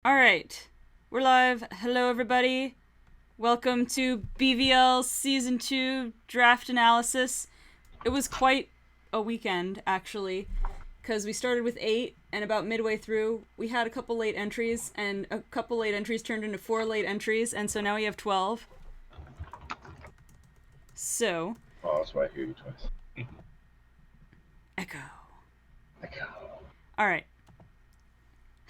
Alright, we're live. Hello, everybody. Welcome to BVL Season 2 Draft Analysis. It was quite a weekend, actually, because we started with 8, and about midway through, we had a couple late entries, and a couple late entries turned into 4 late entries, and so now we have 12. So... Oh, that's why I hear you twice. Echo. Echo. Alright.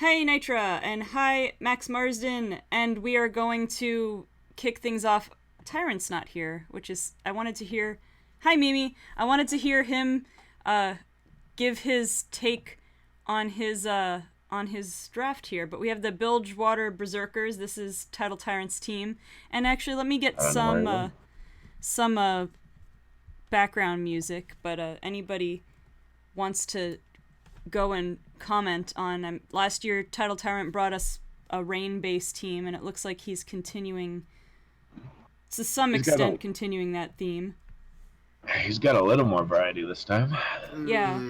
Hey Nitra, and hi Max Marsden, and we are going to kick things off. Tyrant's not here, which is, I wanted to hear, hi Mimi, I wanted to hear him give his take on his draft here, but we have the Bilgewater Berserkers. This is Title Tyrant's team, and actually let me get some background music, but anybody wants to go and comment on last year Title Tyrant brought us a rain-based team, and it looks like he's continuing to some extent continuing that theme. He's got a little more variety this time. Yeah,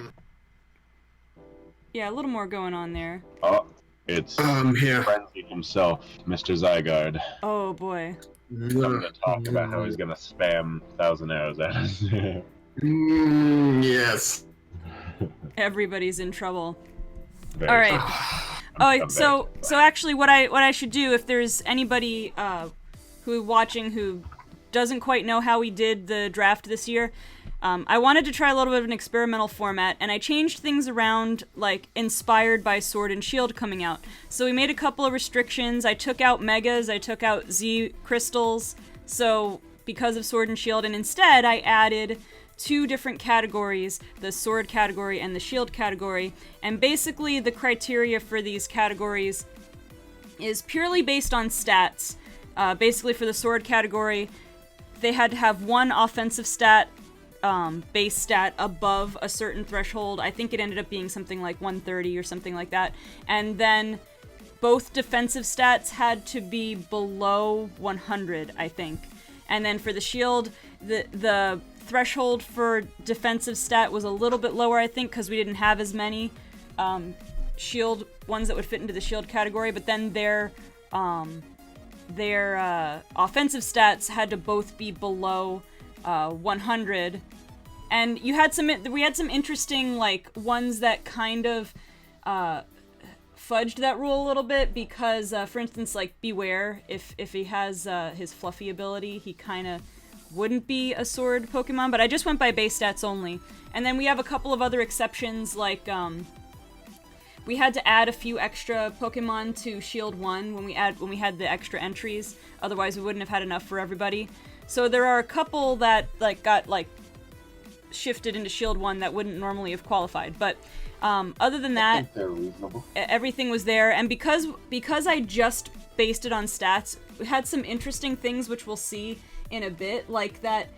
a little more going on there. Oh, it's here. Frenzy himself, Mr. Zygarde. Oh boy. Coming to talk about how he's gonna spam 1,000 arrows at us. Yes. Everybody's in trouble. Very All right. So actually, what I should do, if there's anybody who watching who doesn't quite know how we did the draft this year, I wanted to try a little bit of an experimental format, and I changed things around, like inspired by Sword and Shield coming out. So we made a couple of restrictions. I took out Megas, I took out Z crystals. So because of Sword and Shield, and instead I added 2 different categories, the sword category and the shield category, and basically the criteria for these categories is purely based on stats. Basically for the sword category, they had to have 1 offensive stat, base stat above a certain threshold. I think it ended up being something like 130 or something like that. And then both defensive stats had to be below 100, I think. And then for the shield, the threshold for defensive stat was a little bit lower, I think, because we didn't have as many shield ones that would fit into the shield category, but then their offensive stats had to both be below 100. And we had some interesting, like, ones that kind of fudged that rule a little bit, because for instance, like Beware, if he has his fluffy ability, he kind of wouldn't be a sword Pokemon, but I just went by base stats only. And then we have a couple of other exceptions, like we had to add a few extra Pokemon to Shield 1 when we had the extra entries, otherwise we wouldn't have had enough for everybody. So there are a couple that got shifted into Shield 1 that wouldn't normally have qualified, but other than that, I think they're reasonable. Everything was there. And because I just based it on stats, we had some interesting things which we'll see in a bit, like that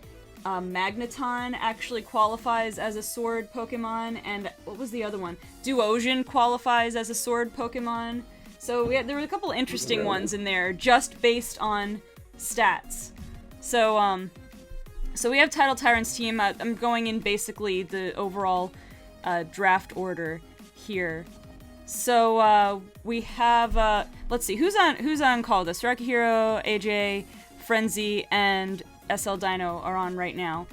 Magneton actually qualifies as a sword Pokemon, and what was the other one? Duosion qualifies as a sword Pokemon. So there were a couple interesting ones in there just based on stats. So we have Title Tyrant's team. I'm going in basically the overall draft order here. So we have let's see who's on call. The Hero, AJ, Frenzy, and SL Dino are on right now.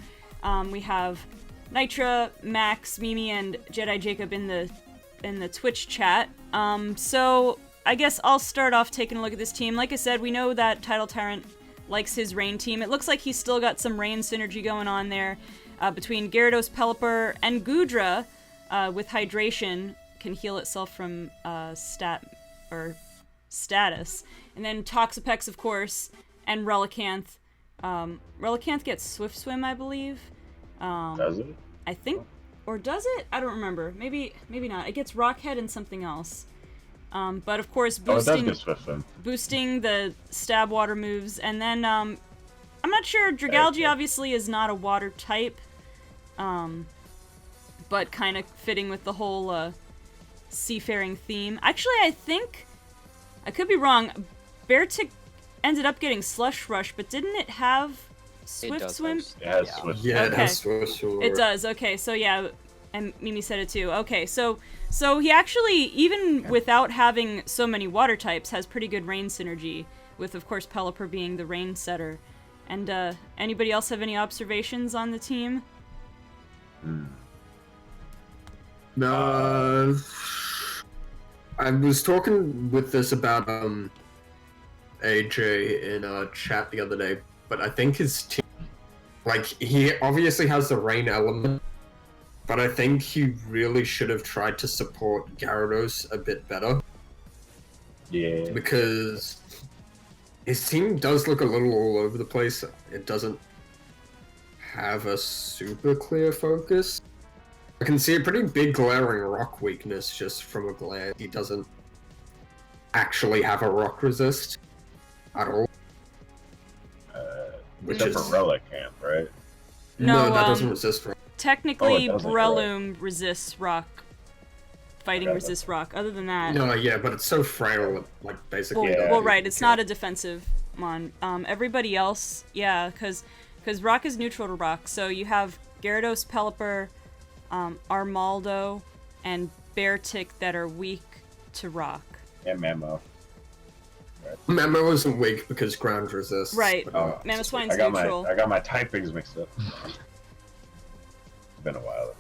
We have Nitra, Max, Mimi, and Jedi Jacob in the Twitch chat. So I guess I'll start off taking a look at this team. Like I said, we know that Title Tyrant likes his Rain team. It looks like he's still got some Rain synergy going on there between Gyarados, Pelipper, and Goodra with Hydration can heal itself from status. And then Toxapex, of course, and Relicanth. Relicanth gets Swift Swim, I believe. Does it? I think. Or does it? I don't remember. Maybe not. It gets Rockhead and something else. But of course, boosting the Stab Water moves. And then, I'm not sure. Dragalge obviously is not a water type. But kind of fitting with the whole seafaring theme. Actually, I think, I could be wrong, Beartic ended up getting Slush Rush, but didn't it have Swift Swim? It has Swift Swim. Yeah, okay. it has Swift Swim. It does, okay, so yeah, And Mimi said it too. Okay, so he actually, even without having so many water types, has pretty good rain synergy, with of course Pelipper being the rain setter. And anybody else have any observations on the team? I was talking with this about AJ in chat the other day, but I think his team, like, he obviously has the rain element, but I think he really should have tried to support Gyarados a bit better. Yeah. Because his team does look a little all over the place. It doesn't have a super clear focus. I can see a pretty big glaring rock weakness just from a glance. He doesn't actually have a rock resist at all. Which is for Relic Camp, right? No, that doesn't resist rock. Technically, Breloom resists rock. Fighting resists rock. Other than that... No, yeah, but it's so frail, like, basically... Well, right, it's not a defensive mon. Everybody else, yeah, because rock is neutral to rock. So you have Gyarados, Pelipper, Armaldo, and Beartic that are weak to rock. And Mamo. Mamo isn't weak because ground resists. Right. Mamoswine's neutral. I got my typings mixed up. It's been a while.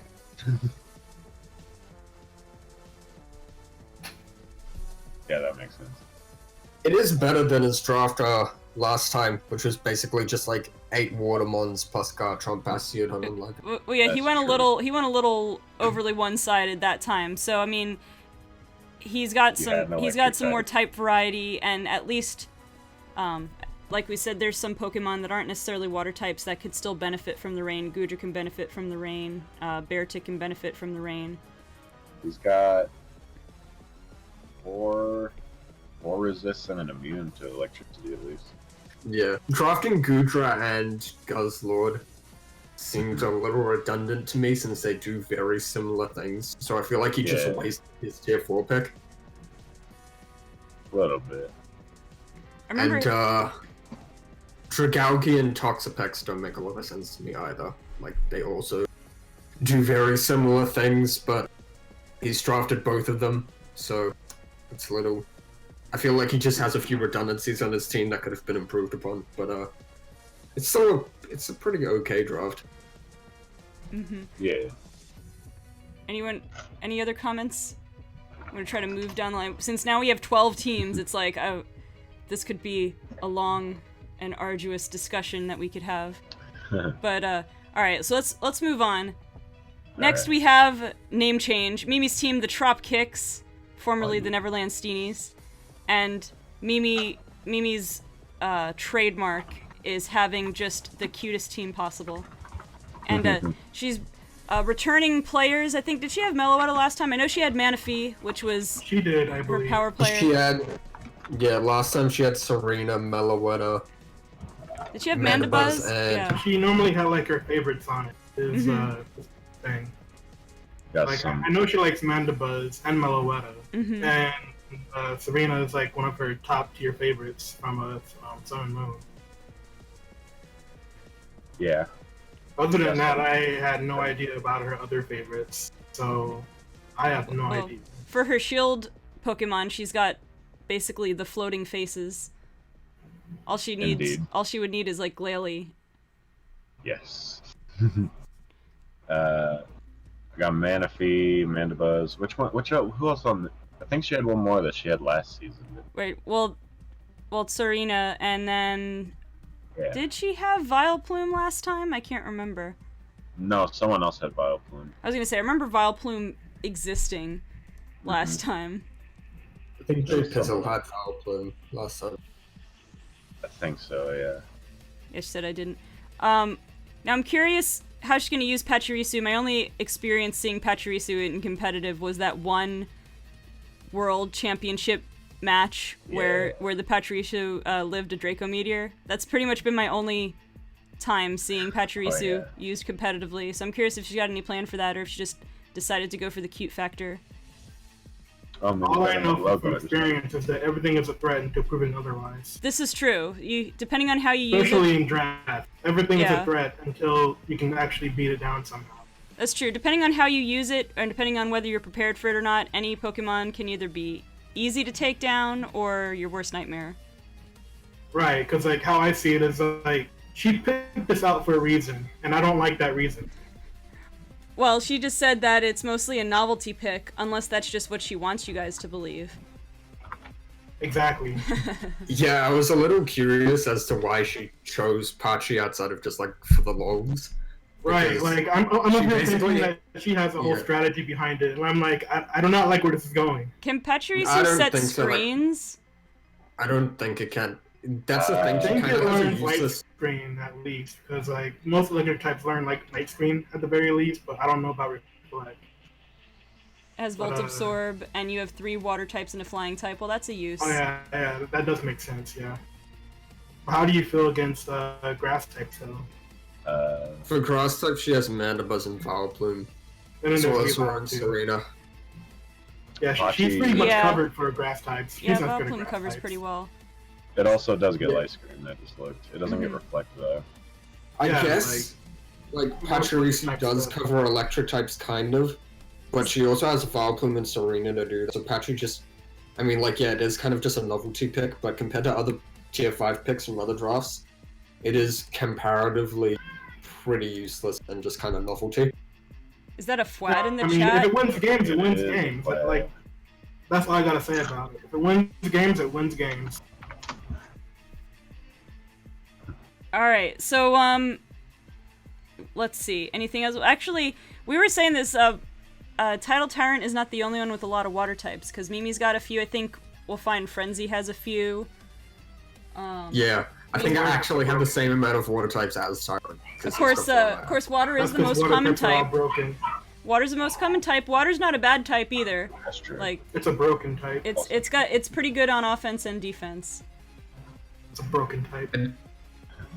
Yeah, that makes sense. It is better than his draft last time, which was basically just like 8 Watermons plus Garchomp Bastion on him. Like. Well, yeah, he went a little overly one-sided that time. So I mean, he's got some more type variety, and at least, like we said, there's some Pokemon that aren't necessarily water types that could still benefit from the rain. Goodra can benefit from the rain. Beartic can benefit from the rain. He's got 4 resists and an immune to electricity at least. Yeah. Drafting Goodra and Guzzlord seems a little redundant to me since they do very similar things. So I feel like he just wasted his tier 4 pick. A little bit. And Dragalge and Toxapex don't make a lot of sense to me either. Like, they also do very similar things, but he's drafted both of them, so it's a little... I feel like he just has a few redundancies on his team that could have been improved upon, but it's a pretty okay draft. Mm-hmm. Yeah. Any other comments? I'm gonna try to move down the line. Since now we have 12 teams, it's like, this could be a long and arduous discussion that we could have. But, alright, so let's move on. Next we have name change. Mimi's team, the Trop Kicks, formerly the Neverland Steenies. And Mimi's trademark is having just the cutest team possible. And she's returning players. I think, did she have Meloetta last time? I know she had Manaphy, which was she did, I believe. Her power player. She had, last time she had Serena, Meloetta. Did she have Mandibuzz? Yeah. She normally had like her favorites on it. Is thing. Like I know she likes Mandibuzz and Meloetta, and Serena is like one of her top tier favorites from Sun and Moon. Yeah. Other than that, I had no idea about her other favorites, so I have no idea. For her shield Pokemon, she's got basically the floating faces. All she would need is like Glalie. Yes. I got Manaphy, Mandibuzz. Who else on? I think she had one more that she had last season. Right. Well, Serena, and then did she have Vileplume last time? I can't remember. No, someone else had Vileplume. I was gonna say I remember Vileplume existing last time. I think Pizzle had Vileplume last time. I think so. Yeah. Yeah, she said I didn't. Now I'm curious how she's gonna use Pachirisu. My only experience seeing Pachirisu in competitive was that one World Championship match where the Pachirisu lived a Draco Meteor. That's pretty much been my only time seeing Pachirisu used competitively. So I'm curious if she got any plan for that, or if she just decided to go for the cute factor. All I know from experience is that everything is a threat until proven otherwise. This is true. Depending on how you use it. Especially in draft, everything is a threat until you can actually beat it down somehow. That's true. Depending on how you use it, and depending on whether you're prepared for it or not, any Pokemon can either be easy to take down or your worst nightmare. Right, because like how I see it is like she picked this out for a reason, and I don't like that reason. Well, she just said that it's mostly a novelty pick, unless that's just what she wants you guys to believe. Exactly. Yeah, I was a little curious as to why she chose Pachi outside of just like for the logs. Right, like I'm up here thinking that she has a whole strategy behind it, and I'm like, I do not like where this is going. Can Pachirisu set screens? I don't think it can. That's the thing. I think kind it of learns light screen at least, because like most electric types learn like light screen at the very least, but I don't know about reflect. It has Volt Absorb, and you have 3 water types and a flying type. Well, that's a use. Oh yeah, that does make sense. Yeah. How do you feel against grass types though? For grass type, she has Mandibuzz and Vileplume. And as well as Serena. Yeah, she's pretty much covered for grass types. She's Vileplume covers pretty well. It also does get light screen. I just looked. It doesn't get reflect though. I guess like Pachirisu does cover electric types kind of, but she also has Vileplume and Serena to do that. So Pachi just, I mean, like it is kind of just a novelty pick, but compared to other tier 5 picks from other drafts, it is comparatively pretty useless and just kind of novelty. Is that a fwad in the chat? chat? If it wins games, it wins games. Like, that's all I gotta say about it. If it wins games, it wins games. Alright, so, let's see. Anything else? Actually, we were saying this, Tidal Tyrant is not the only one with a lot of water types, because Mimi's got a few. I think we'll find Frenzy has a few. Yeah, I think I actually have the same amount of water types as Tyrant. Of course, water is the most common type. Water's the most common type. Water's not a bad type either. That's true. Like, it's a broken type. It's pretty good on offense and defense. It's a broken type. And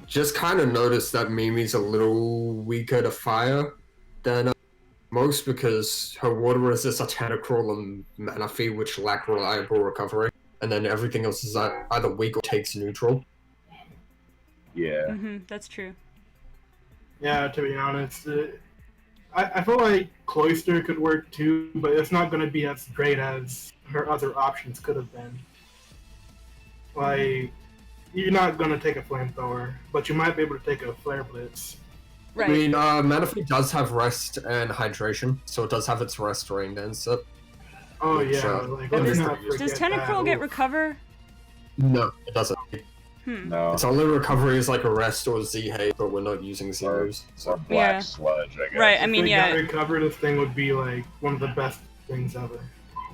just kind of noticed that Mimi's a little weaker to fire than most because her water resists are Tentacruel and Manaphy, which lack reliable recovery, and then everything else is either weak or takes neutral. Yeah. That's true. Yeah, to be honest, I feel like Cloyster could work too, but it's not going to be as great as her other options could have been. Like, you're not going to take a Flamethrower, but you might be able to take a Flare Blitz. Right. I mean, Manaphy does have Rest and Hydration, so it does have its Rest Rain Dancer. Oh yeah, does Tentacruel get Recover? No, it doesn't. No. Its only recovery is like a Rest or Z-Haze, but we're not using Zeros. Or Black Sludge, I guess. Right, I mean, if they got Recover, this thing would be like one of the best things ever.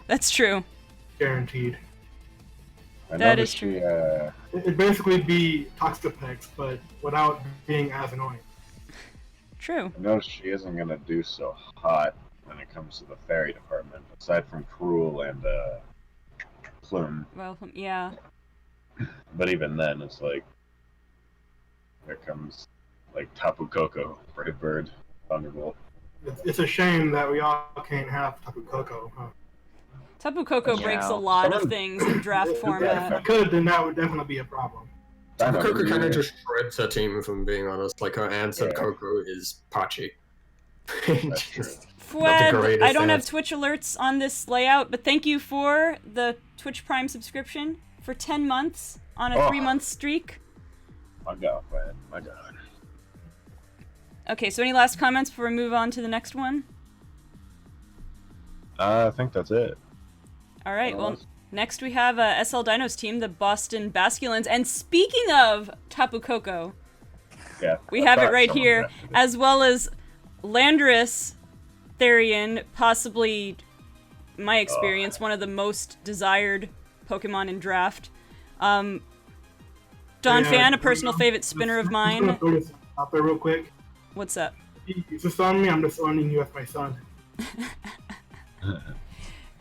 That's true. Guaranteed. That is true. It'd basically be Toxapex, but without being as annoying. True. I noticed she isn't going to do so hot when it comes to the fairy department, aside from Cruel and Plume. Well, yeah. But even then, it's like, there comes, like, Tapu Koko, Brave Bird, Thunderbolt. It's a shame that we all can't have Tapu Koko, huh? Tapu Koko breaks a lot of things in draft format. If it could, then that would definitely be a problem. Tapu Koko kind of just shreds her team, if I'm being honest. Like, her answer Koko is Pachi. Fwed, I don't have Twitch alerts on this layout, but thank you for the Twitch Prime subscription for 10 months on a 3-month streak. My God, man. My God. Okay, so any last comments before we move on to the next one? I think that's it. All right, well, next we have SL Dino's team, the Boston Basculins. And speaking of Tapu Koko, we have it right here, as well as Landorus Therian, possibly, my experience, one of the most desired Pokemon in draft. Don Fan, a personal favorite spinner of mine. I'm gonna throw this out there real quick. What's up? You just on me, I'm just owning you as my son.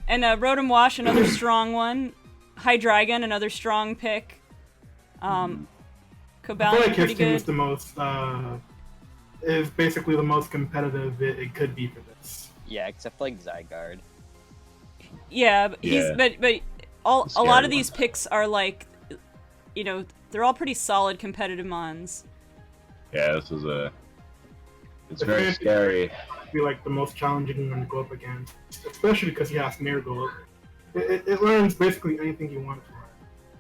And Rotom Wash, another strong one. Hydreigon, another strong pick. Cobalion, I feel like pretty his team good. is the most, is basically the most competitive it could be for this. Yeah, except like Zygarde. Yeah, but a lot of these picks are like, you know, they're all pretty solid competitive mons. Yeah, this is it's very scary. to be like the most challenging one to go up against, especially because he has Miracle. It learns basically anything you want to learn,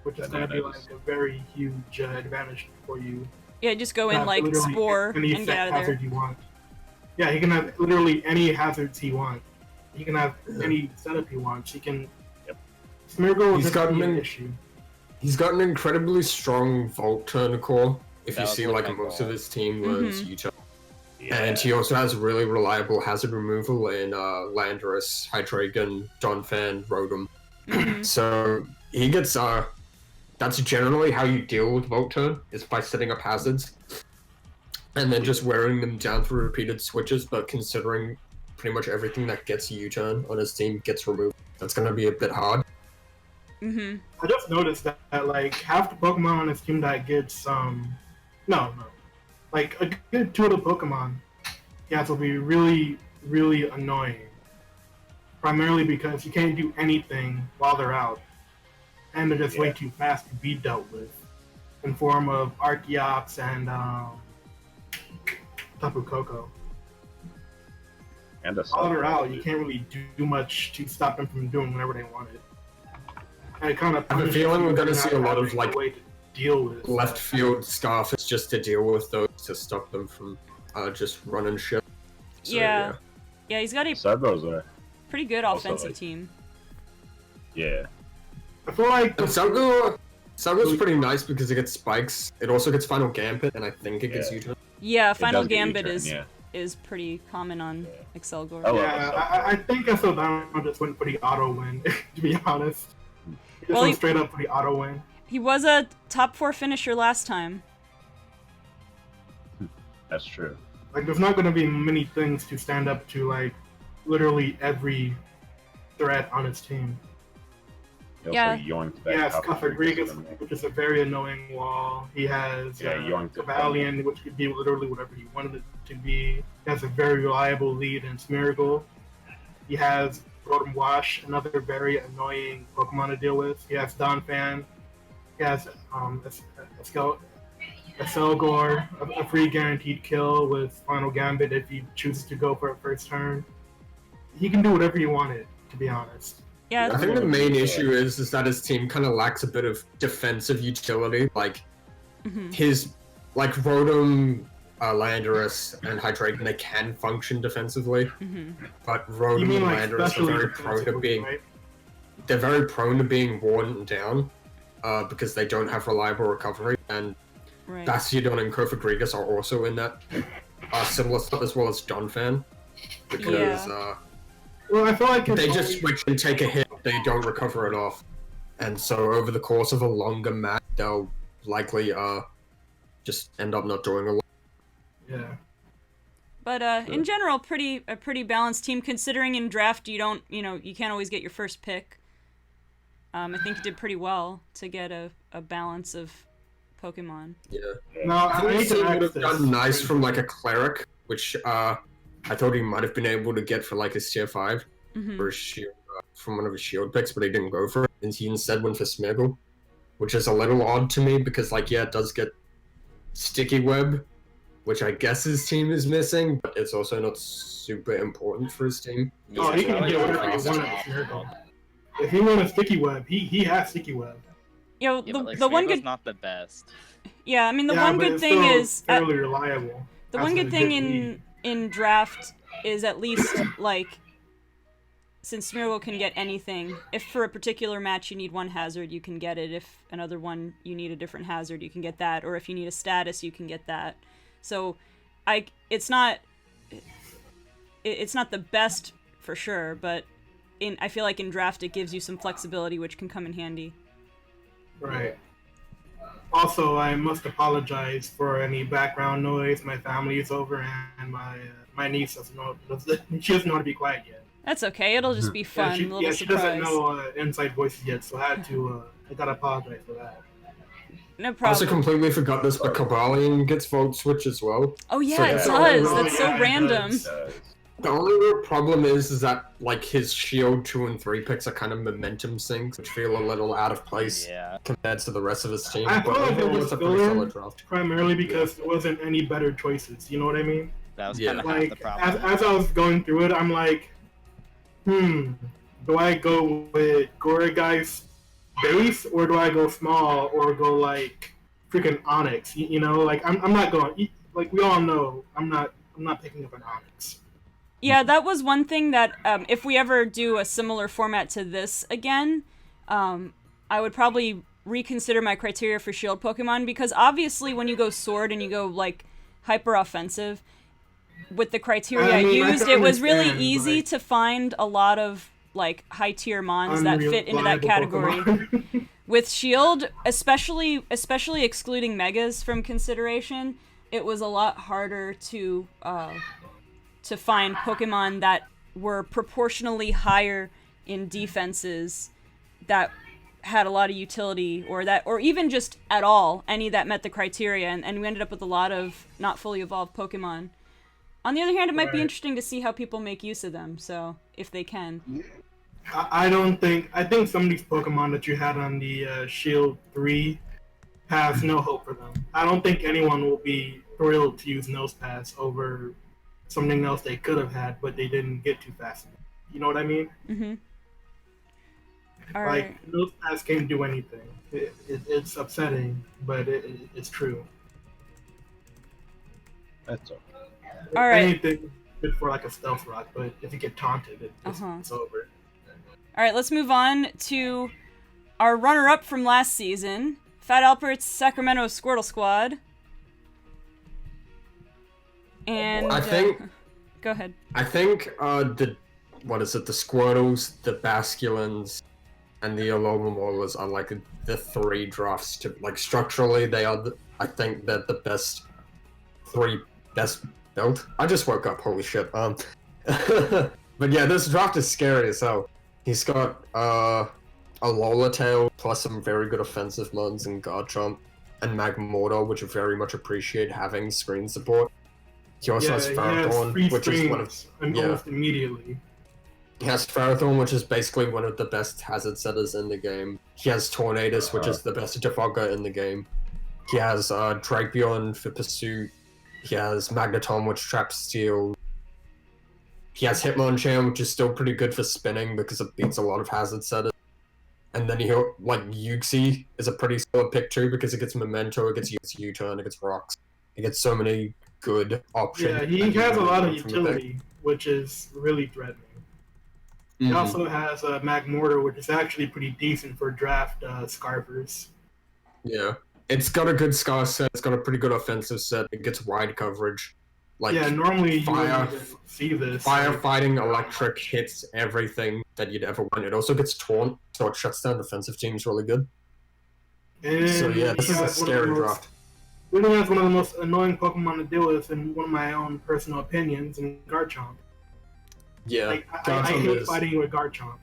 which is going to be like a very huge advantage for you. Yeah, just go in like Spore and get out of there. Hazard you want. Yeah, he can have literally any hazards he wants. He can have any setup he wants. He can. Yep. Smeargle is an issue. He's got an incredibly strong Volt turn core. If That you was see, like like my most goal. of his team was Utah. Yeah. And he also has really reliable hazard removal in Landorus, Hydreigon, Donphan, Rotom. So he gets that's generally how you deal with Volt Turn, is by setting up hazards. And then just wearing them down through repeated switches, but considering pretty much everything that gets U-turn on his team gets removed. That's gonna be a bit hard. Mm-hmm. I just noticed that like half the Pokemon on his team that gets like a good 2 of the Pokemon, will be really, really annoying. Primarily because you can't do anything while they're out, and they're just way too fast to be dealt with, in form of Archeops and Tapu Koko. And a While they're out, you can't really do much to stop them from doing whatever they wanted. And it kind of I have a feeling we're gonna see a lot of like way to deal with left field stuff. It's just to deal with those to stop them from just running shit. So, Yeah, he's got a Cyber's a pretty good also, offensive like- team. yeah. I feel like And Salgo's pretty nice because it gets spikes. It also gets Final Gambit, and I think it gets U-turn. Yeah, It Final does get Gambit U-turn, is pretty common on Excelgor. Oh, I think SO Dynamo just went for the auto win, to be honest. He just went straight up for the auto win. He was a top 4 finisher last time. That's true. Like, there's not going to be many things to stand up to, like, literally every threat on his team. He Yeah. also yoinked that He has Copper Cofagrigus, Freak which is a very annoying wall. He has yoinked it. Cavalion, which could be literally whatever he wanted it to be. He has a very reliable lead in Smeargle. He has Rotom Wash, another very annoying Pokemon to deal with. He has Donphan. He has Excelgor, a free guaranteed kill with Final Gambit if he chooses to go for a first turn. He can do whatever you wanted, to be honest. Yeah, I think the main issue is that his team kind of lacks a bit of defensive utility. Like his Rotom, Landorus, and Hydreigon, they can function defensively, but Rotom and Landorus are very prone to being they're very prone to being worn down because they don't have reliable recovery, and Bastiodon and Cofagrigus are also in that similar stuff, as well as Donphan, because well, I feel like they just switch and take a hit, they don't recover it off. And so over the course of a longer match, they'll likely just end up not doing a lot. Yeah. but in general, a pretty balanced team. Considering in draft you can't always get your first pick. I think you did pretty well to get a balance of Pokemon. Yeah. No, I I think need he to would have this. done nice from like a cleric, which I thought he might have been able to get for like his tier 5 or a shield, from one of his shield picks, but he didn't go for it. And he instead went for Smeargle, which is a little odd to me because it does get Sticky Web, which I guess his team is missing, but it's also not super important for his team. Oh, he can get whatever he wants. If he wants a Sticky Web, he has Sticky Web. The one good not the best. Yeah, I mean the one good thing is fairly reliable. The one good thing in draft is at least like, since Smeargle can get anything, if for a particular match you need one hazard, you can get it. If another one you need a different hazard, you can get that. Or if you need a status, you can get that. So, it's not the best for sure, but I feel like in draft it gives you some flexibility, which can come in handy. Right. Also, I must apologize for any background noise. My family is over, and my niece doesn't know. She doesn't know how to be quiet yet. That's okay. It'll just be fun. She surprise. doesn't know inside voices yet, so I gotta apologize for that. No I problem. also completely forgot this, but Cavalion gets Volt Switch as well. Oh yeah, So it that's does. all- That's so yeah, it random. does. The only real problem is that like his Shield 2 and 3 picks are kind of momentum sinks, which feel a little out of place Yeah. compared to the rest of his team. I But feel like it overall, was it's a pretty filler. solid draft. Primarily because there wasn't any better choices. You know what I mean? That was Yeah. kind of half the Like problem. as I was going through it, I'm like, do I go with Goragi's base or do I go small or go like freaking Onyx? You know, like I'm not going. Like we all know, I'm not picking up an Onyx. Yeah, that was one thing that if we ever do a similar format to this again, I would probably reconsider my criteria for shield Pokemon, because obviously when you go sword and you go like hyper offensive, with the criteria I used, it was really easy to find a lot of like high tier mons that fit into that category. With shield, especially excluding megas from consideration, it was a lot harder to find Pokemon that were proportionally higher in defenses that had a lot of utility, or even just at all, any that met the criteria, and we ended up with a lot of not fully evolved Pokemon. On the other hand, it might be interesting to see how people make use of them, so if they can. I think some of these Pokemon that you had on the Shield 3 has no hope for them. I don't think anyone will be thrilled to use Nose Pass over something else they could have had, but they didn't get to fast enough. You know what I mean? Mm-hmm. All like, right. Nose Pass can't do anything. It's upsetting, but it's true. That's okay. All right. Anything good for like a Stealth Rock, but if you get taunted, it's over. All right, let's move on to our runner-up from last season, Fat Albert's Sacramento Squirtle Squad. And I think. Go ahead. I think the Squirtles, the Basculins, and the Alomomolas are like the three drafts to like structurally they are. I think they're the best built. I just woke up. Holy shit. But yeah, this draft is scary as hell. He's got a Lolatail plus some very good offensive mons and Garchomp and Magmortar, which I very much appreciate having screen support. He also has Ferrothorn, which is one of almost immediately. He has Ferrothorn, which is basically one of the best hazard setters in the game. He has Tornadus, which is the best defogger in the game. He has Drapion for Pursuit. He has Magneton, which traps Steel. He has Hitmonchan, which is still pretty good for spinning because it beats a lot of hazard setters. And then Yuxi is a pretty solid pick too because it gets Memento, it gets U-turn, it gets Rocks. It gets so many good options. Yeah, he has a lot of utility, which is really threatening. He also has Magmortar, which is actually pretty decent for draft Scarfers. Yeah. It's got a good Scar set, it's got a pretty good offensive set, it gets wide coverage. Like, yeah, normally you wouldn't see this. Firefighting Electric hits everything that you'd ever want. It also gets Taunt, so it shuts down defensive teams really good. And so yeah, this is a scary draft. Really has one of the most annoying Pokemon to deal with, in one of my own personal opinions, in Garchomp. Yeah, like, I hate fighting with Garchomp.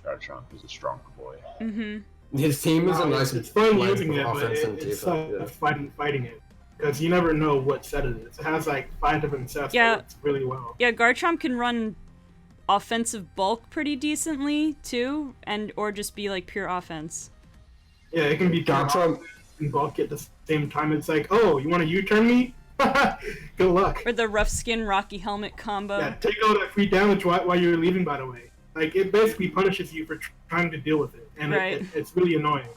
Garchomp is a strong boy. Mm-hmm. His team is a nice it's fun using it, but offense and it's defense. fighting it. Because you never know what set it is. It has like 5 different sets, so it's really well. Yeah, Garchomp can run offensive bulk pretty decently, too, or just be like pure offense. Yeah, it can be Garchomp and bulk at the same time. It's like, oh, you want to U-turn me? Good luck. Or the rough skin Rocky Helmet combo. Yeah, take all that free damage while you're leaving, by the way. Like, it basically punishes you for trying to deal with it. And it's really annoying.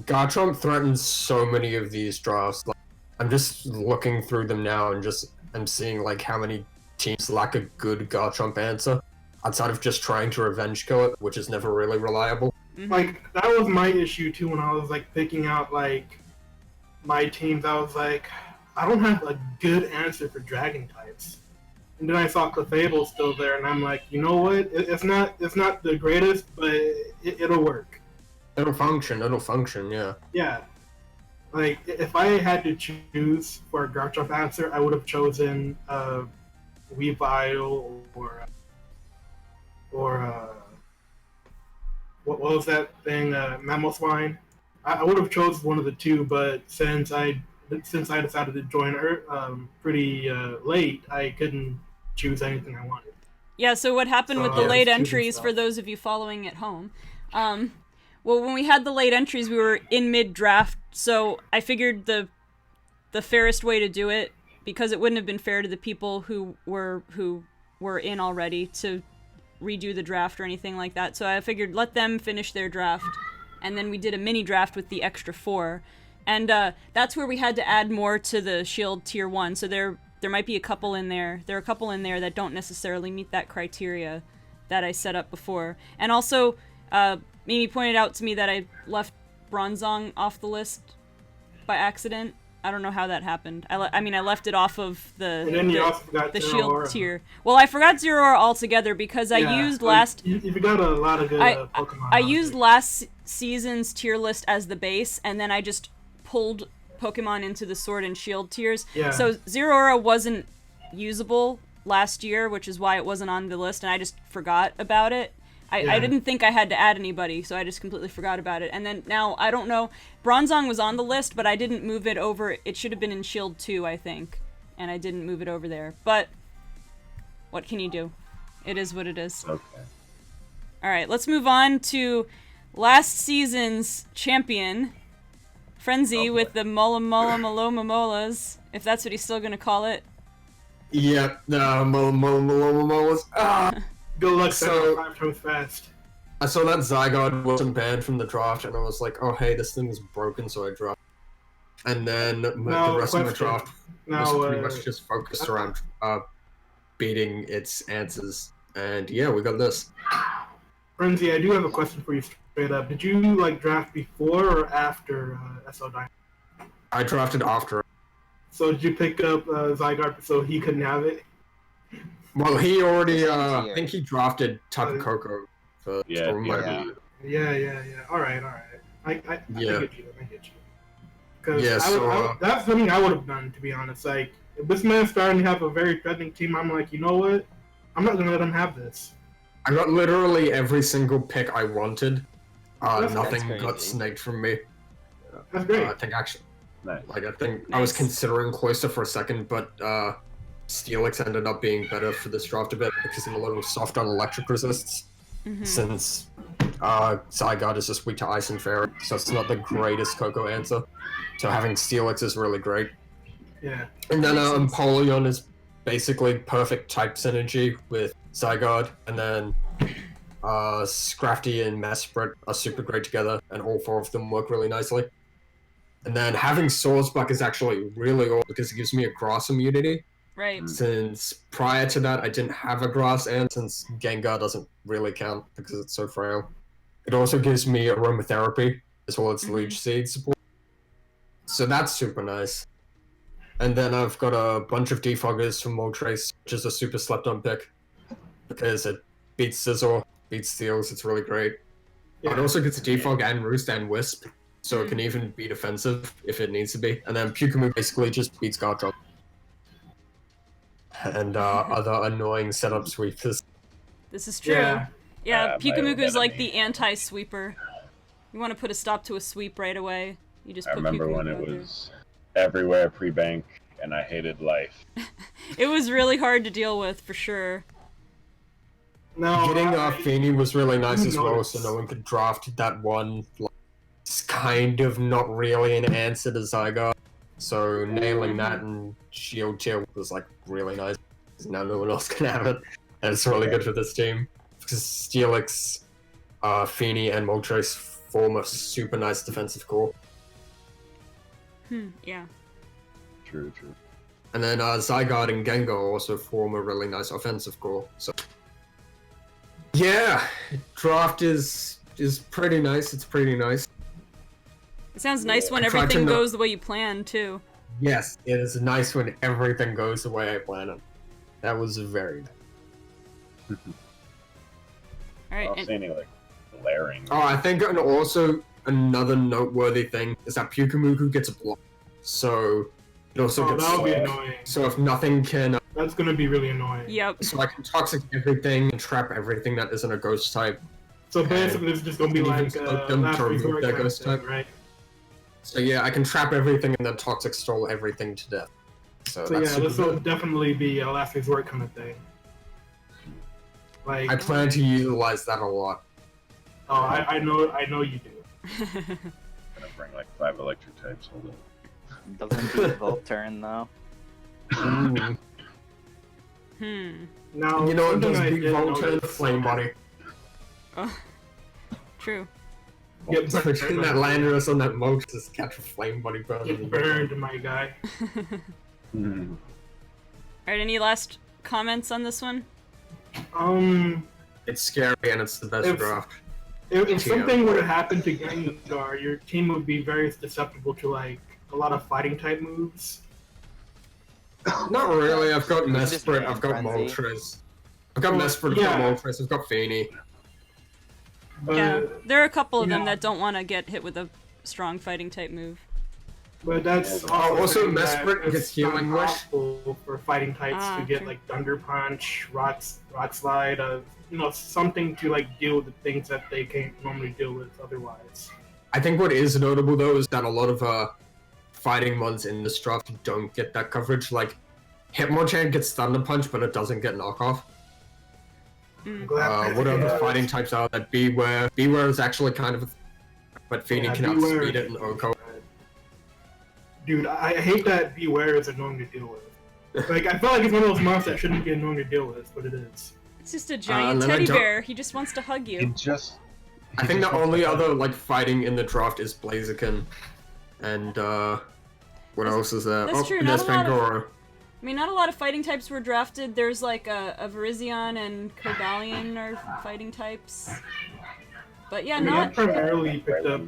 Garchomp threatens so many of these drafts. Like, I'm just looking through them now and I'm seeing like how many teams lack a good Garchomp answer outside of just trying to revenge kill it, which is never really reliable. Like, that was my issue too when I was like picking out like my teams. I was like, I don't have a good answer for dragon types. And then I saw Clefable still there, and I'm like, you know what? It's not the greatest, but it'll work. It'll function, yeah. Yeah. Like, if I had to choose for a Garchomp answer, I would have chosen Weavile or what was that thing? Mamoswine. I would have chosen one of the two, but since I decided to join pretty late, I couldn't choose anything I wanted. Yeah, so what happened with the late entries, for those of you following at home, well, when we had the late entries, we were in mid-draft, so I figured the fairest way to do it because it wouldn't have been fair to the people who were in already to redo the draft or anything like that. So I figured let them finish their draft, and then we did a mini draft with the extra 4. And that's where we had to add more to the Shield Tier 1. So there might be a couple in there. There are a couple in there that don't necessarily meet that criteria that I set up before. And also, Mimi pointed out to me that I left Bronzong off the list by accident. I don't know how that happened. I mean, I left it off of the Shield tier. Well, I forgot Zero Aura altogether because I used You forgot a lot of good Pokemon. I used last season's tier list as the base, and then I just pulled Pokemon into the Sword and Shield tiers. Yeah. So Zero Aura wasn't usable last year, which is why it wasn't on the list, and I just forgot about it. I didn't think I had to add anybody, so I just completely forgot about it. And then now, I don't know, Bronzong was on the list, but I didn't move it over. It should have been in Shield 2, I think, and I didn't move it over there. But what can you do? It is what it is. Okay. Alright, let's move on to last season's champion, Frenzy, with the Molas, if that's what he's still gonna call it. Yep, Molas. Good luck, so 5 times fast. I saw that Zygarde wasn't banned from the draft, and I was like, oh hey, this thing is broken, so I dropped. And then the rest of my draft was pretty much just focused around beating its answers. And yeah, we got this. Frenzy, I do have a question for you straight up. Did you draft before or after SO Dynamo? I drafted after. So did you pick up Zygarde so he couldn't have it? Well, he already, I think he drafted Tapu Koko for Yeah. Alright. I get you. Because that's something I would have done, to be honest. Like, if this man's starting to have a very threatening team, I'm like, you know what? I'm not going to let him have this. I got literally every single pick I wanted. Nothing got snaked from me. That's great. I think actually, nice. I was considering Cloyster for a second, but Steelix ended up being better for this draft a bit because I'm a little soft on electric resists, since Zygarde is just weak to Ice and Fairy, so it's not the greatest Coco answer. So having Steelix is really great. Yeah. And then Empoleon is basically perfect type synergy with Zygarde, and then Scrafty and Mesprit are super great together, and all 4 of them work really nicely. And then having Swordsbuck is actually really awesome because it gives me a grass immunity. Right. Since prior to that, I didn't have a grass, and since Gengar doesn't really count because it's so frail. It also gives me aromatherapy, as well as leech seed support. So that's super nice. And then I've got a bunch of defoggers from Moltres, which is a super slept-on pick, because it beats Scizor, beats Steels, it's really great. Yeah. It also gets a defog and Roost and Wisp, so it can even be defensive if it needs to be. And then Pukamu basically just beats Garchomp. And other annoying setup sweepers. This is true. Yeah, Pukamuku's like the anti-sweeper. You want to put a stop to a sweep right away, you just put Pukamuku. I remember when it was everywhere pre-bank, and I hated life. It was really hard to deal with, for sure. No, getting Feeny was really nice as well, so no one could draft that one. It's kind of not really an answer to Zygarde. So nailing that and Shield Tier was really nice. Now no one else can have it, and it's really good for this team because Steelix, Feeny, and Moltres form a super nice defensive core. Yeah. True. And then Zygarde and Gengar also form a really nice offensive core. So yeah, draft is pretty nice. It's pretty nice. It sounds nice when everything goes the way you plan, too. Yes, it is nice when everything goes the way I plan it. That was very nice. Alright. I don't see any, glaring. Oh, I think also another noteworthy thing is that Pukamuku gets a block. So it also gets that'll be annoying. So if nothing can... That's gonna be really annoying. Yep. So I can toxic everything and trap everything that isn't a ghost type. So basically it's just gonna be like last resort their ghost type, right? So yeah, I can trap everything and then toxic stole everything to death. So yeah, this will definitely be a last resort kind of thing. I plan to utilize that a lot. Oh, I know you do. I'm gonna bring 5 electric types. Hold on. Doesn't do Volt turn though. Mm. Now, You know, it something does I big did Volta and notice- Flame Body. Oh, true. Get Pushing that Landorus on that Mox just catch a Flame Body burn. Get burned, my guy. Alright, any last comments on this one? It's scary and it's the best draft. If something were to happen to Gengar, your team would be very susceptible to like a lot of fighting type moves. Not really, I've got Is this Mesprit, Man I've got Frenzy? Moltres. I've got Mesprit, I've Yeah. got Moltres, I've got Feeny. But, Yeah, there are a couple of them yeah. that don't want to get hit with a strong fighting type move. But that's also something that Mesprit it's gets Healing not Wish. possible for fighting types Ah, to get true. like Thunder Punch, Rock Slide, something to like deal with the things that they can't normally deal with otherwise. I think what is notable though is that a lot of fighting mods in this draft don't get that coverage. Like, Hitmonchan gets Thunder Punch, but it doesn't get knockoff. I'm glad What other does. fighting types are there? Beware. Beware is actually kind of, but Feeny can Beware outspeed it is and Oko. Dude, I hate that Beware is annoying to deal with. Like, I feel like it's one of those mobs that shouldn't be annoying to deal with, but it is. It's just a giant then I teddy don't- bear. He just wants to hug you. I think the only other like fighting in the draft is Blaziken, and what else is there? that's true, and not there's a lot of- Fangoro. I mean, not a lot of fighting types were drafted. There's like a Virizion and Cobalion are fighting types. But yeah, I mean, I not. primarily picked up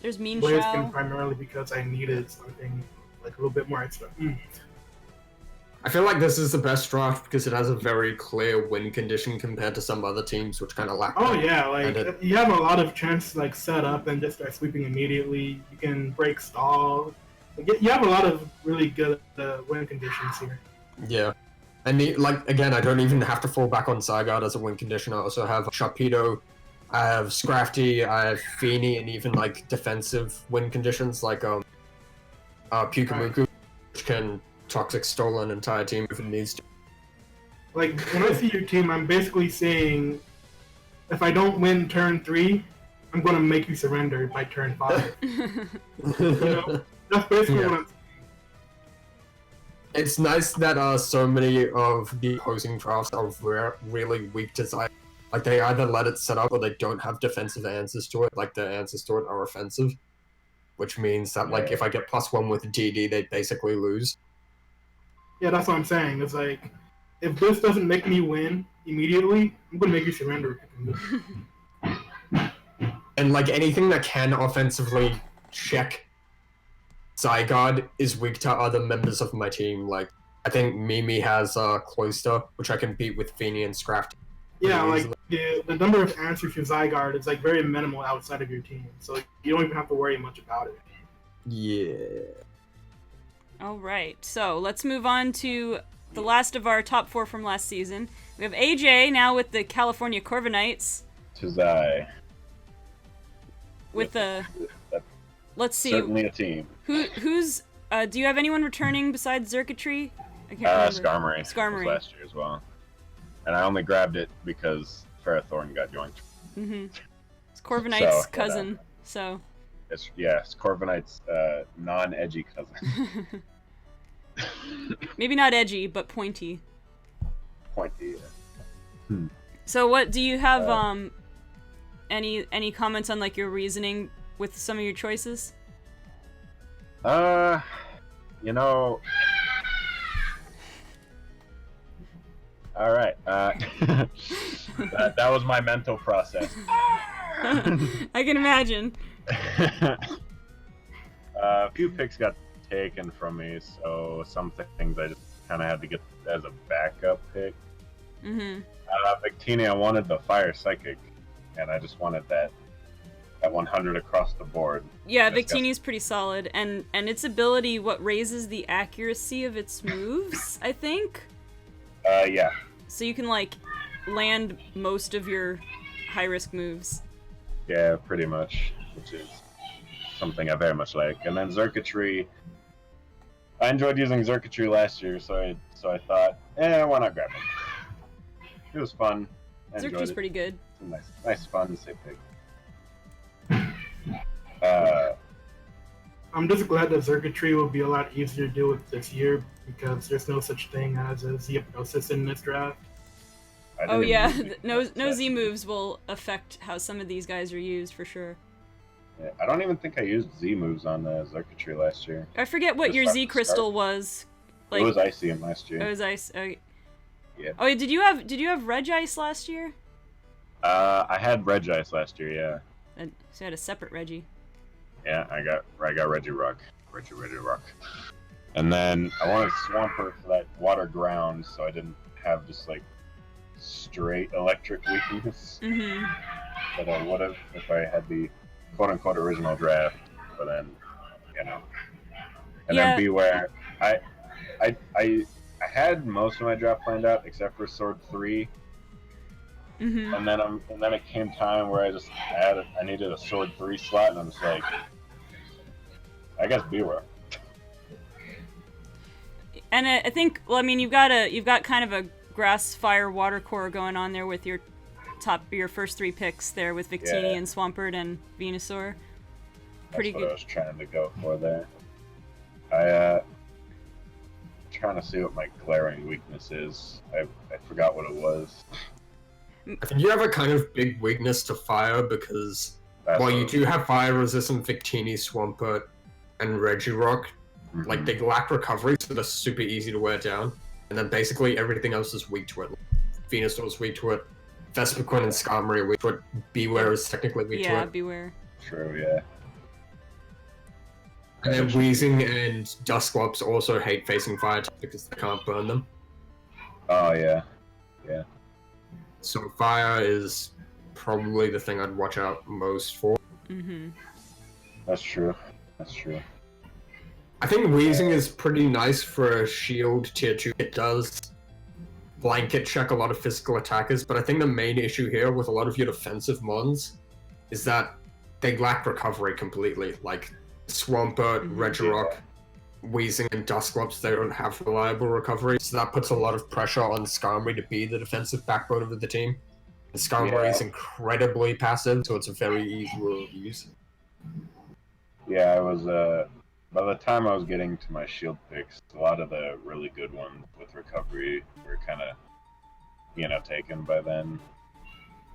There's Mean Blaziken Shao. primarily because I needed something like a little bit more extra. I feel like this is the best draft because it has a very clear win condition compared to some other teams which kind of lack. Oh that. yeah, like And it- you have a lot of chance to like set up and just start sweeping immediately. You can break stall. You have a lot of really good win conditions here. Yeah. And again, I don't even have to fall back on Zygarde as a win condition. I also have Sharpedo, I have Scrafty, I have Feeny, and even like defensive win conditions like Pukamuku, which can Toxic Stall an entire team if it needs to. Like when I see your team, I'm basically saying, if I don't win turn 3, I'm gonna make you surrender by turn 5. You know, that's basically Yeah. what I'm. It's nice that so many of the opposing drafts are really weak to Zygarde. Like they either let it set up or they don't have defensive answers to it. Like the answers to it are offensive, which means that like if I get +1 with DD, they basically lose. Yeah, that's what I'm saying. It's like, if this doesn't make me win immediately, I'm gonna make you surrender. And like anything that can offensively check Zygarde is weak to other members of my team. Like I think Mimi has Cloyster, which I can beat with Feeny and Scraft. Yeah, Pretty like the number of answers to Zygarde is like very minimal outside of your team, so you don't even have to worry much about it. Yeah. All right, so let's move on to the last of our top 4 from last season. We have AJ now with the California Corviknights. Tis I. With the, let's see, Certainly a team. who's do you have anyone returning besides Xurkitree? I can't remember. Skarmory. Skarmory. Was last year as well. And I only grabbed it because Ferrothorn got joined. It's Corviknight's So, cousin, so. It's Corbinites' non-edgy cousin. Maybe not edgy, but pointy. Pointy. So what, do you have any comments on like your reasoning with some of your choices? You know. All right. That was my mental process. I can imagine. A few picks got taken from me, so some things I just kind of had to get as a backup pick. Victini, I wanted the Fire Psychic, and I just wanted that 100 across the board. Yeah, Victini's pretty solid, and its ability what raises the accuracy of its moves, I think. Yeah. So you can like land most of your high risk moves. Yeah, pretty much, which is something I very much like. And then Xurkitree, I enjoyed using Xurkitree last year, so I thought, why not grab it? It was fun. I enjoyed Xurkitree's it. pretty good. Nice, fun, safe pick. I'm just glad that circuitry will be a lot easier to deal with this year because there's no such thing as a Z hypnosis in this draft. Oh yeah, no Z moves will affect how some of these guys are used for sure. Yeah, I don't even think I used Z moves on the circuitry last year. I forget what your Z crystal was. Like, it was Icy in last year. It was ice. Yeah. Oh, did you have Reg Ice last year? I had Reg Ice last year. Yeah. So I had a separate Reggie. Yeah, I got Reggie Rock. Reggie Rock. And then I wanted Swampert for that water ground, so I didn't have just like straight electric weakness. Mm-hmm. But I would have if I had the quote-unquote original draft. But then, you know. And then Beware. I had most of my draft planned out except for Sword 3. Mm-hmm. And then it came time where I needed a Sword 3 slot, and I'm just like, I guess Beware. And I think, well, I mean, you've got kind of a grass, fire, water core going on there with your first 3 picks there with Victini and Swampert and Venusaur. Pretty good. That's what I was trying to go for there. Trying to see what my glaring weakness is. I forgot what it was. I think you have a kind of big weakness to fire because while you do have fire resistant Victini, Swampert, and Regirock, like they lack recovery, so they're super easy to wear down. And then basically everything else is weak to it. Venusaur is weak to it. Vespiquen and Skarmory are weak to it. Beware is technically weak to it. Yeah, Beware. True, yeah. And then Weezing and Dusclops also hate facing fire because they can't burn them. Oh, yeah. Yeah. So fire is probably the thing I'd watch out most for. Mm-hmm. That's true. That's true. I think Weezing is pretty nice for a shield tier 2. It does blanket check a lot of physical attackers, but I think the main issue here with a lot of your defensive mons is that they lack recovery completely. Like Swampert, Regirock, Weezing, and Dusclops, they don't have reliable recovery, so that puts a lot of pressure on Skarmory to be the defensive backbone of the team. And Skarmory is incredibly passive, so it's a very easy rule to use. Yeah, I was, by the time I was getting to my shield picks, a lot of the really good ones with recovery were kind of, taken by then.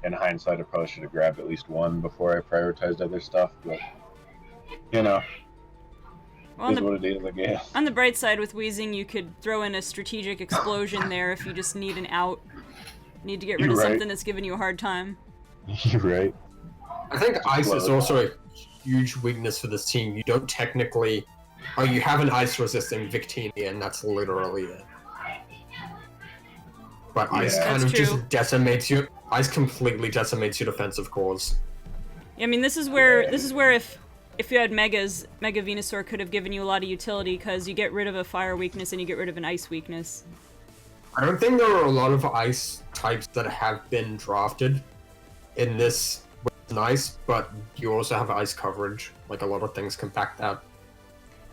In hindsight, I probably should have grabbed at least one before I prioritized other stuff, but, well, what it is, I guess. On the bright side with Weezing, you could throw in a strategic explosion there if you just need an out. Need to get rid of something that's giving you a hard time. You're right. I think Ice is also a huge weakness for this team. You don't technically... Oh, you have an Ice resisting Victini, and that's literally it. But Ice kind of just decimates you. Ice completely decimates your defensive cores. Yeah, I mean, this is where if you had Megas, Mega Venusaur could have given you a lot of utility because you get rid of a fire weakness and you get rid of an ice weakness. I don't think there are a lot of ice types that have been drafted in this. It's nice, but you also have ice coverage. Like, a lot of things compact that.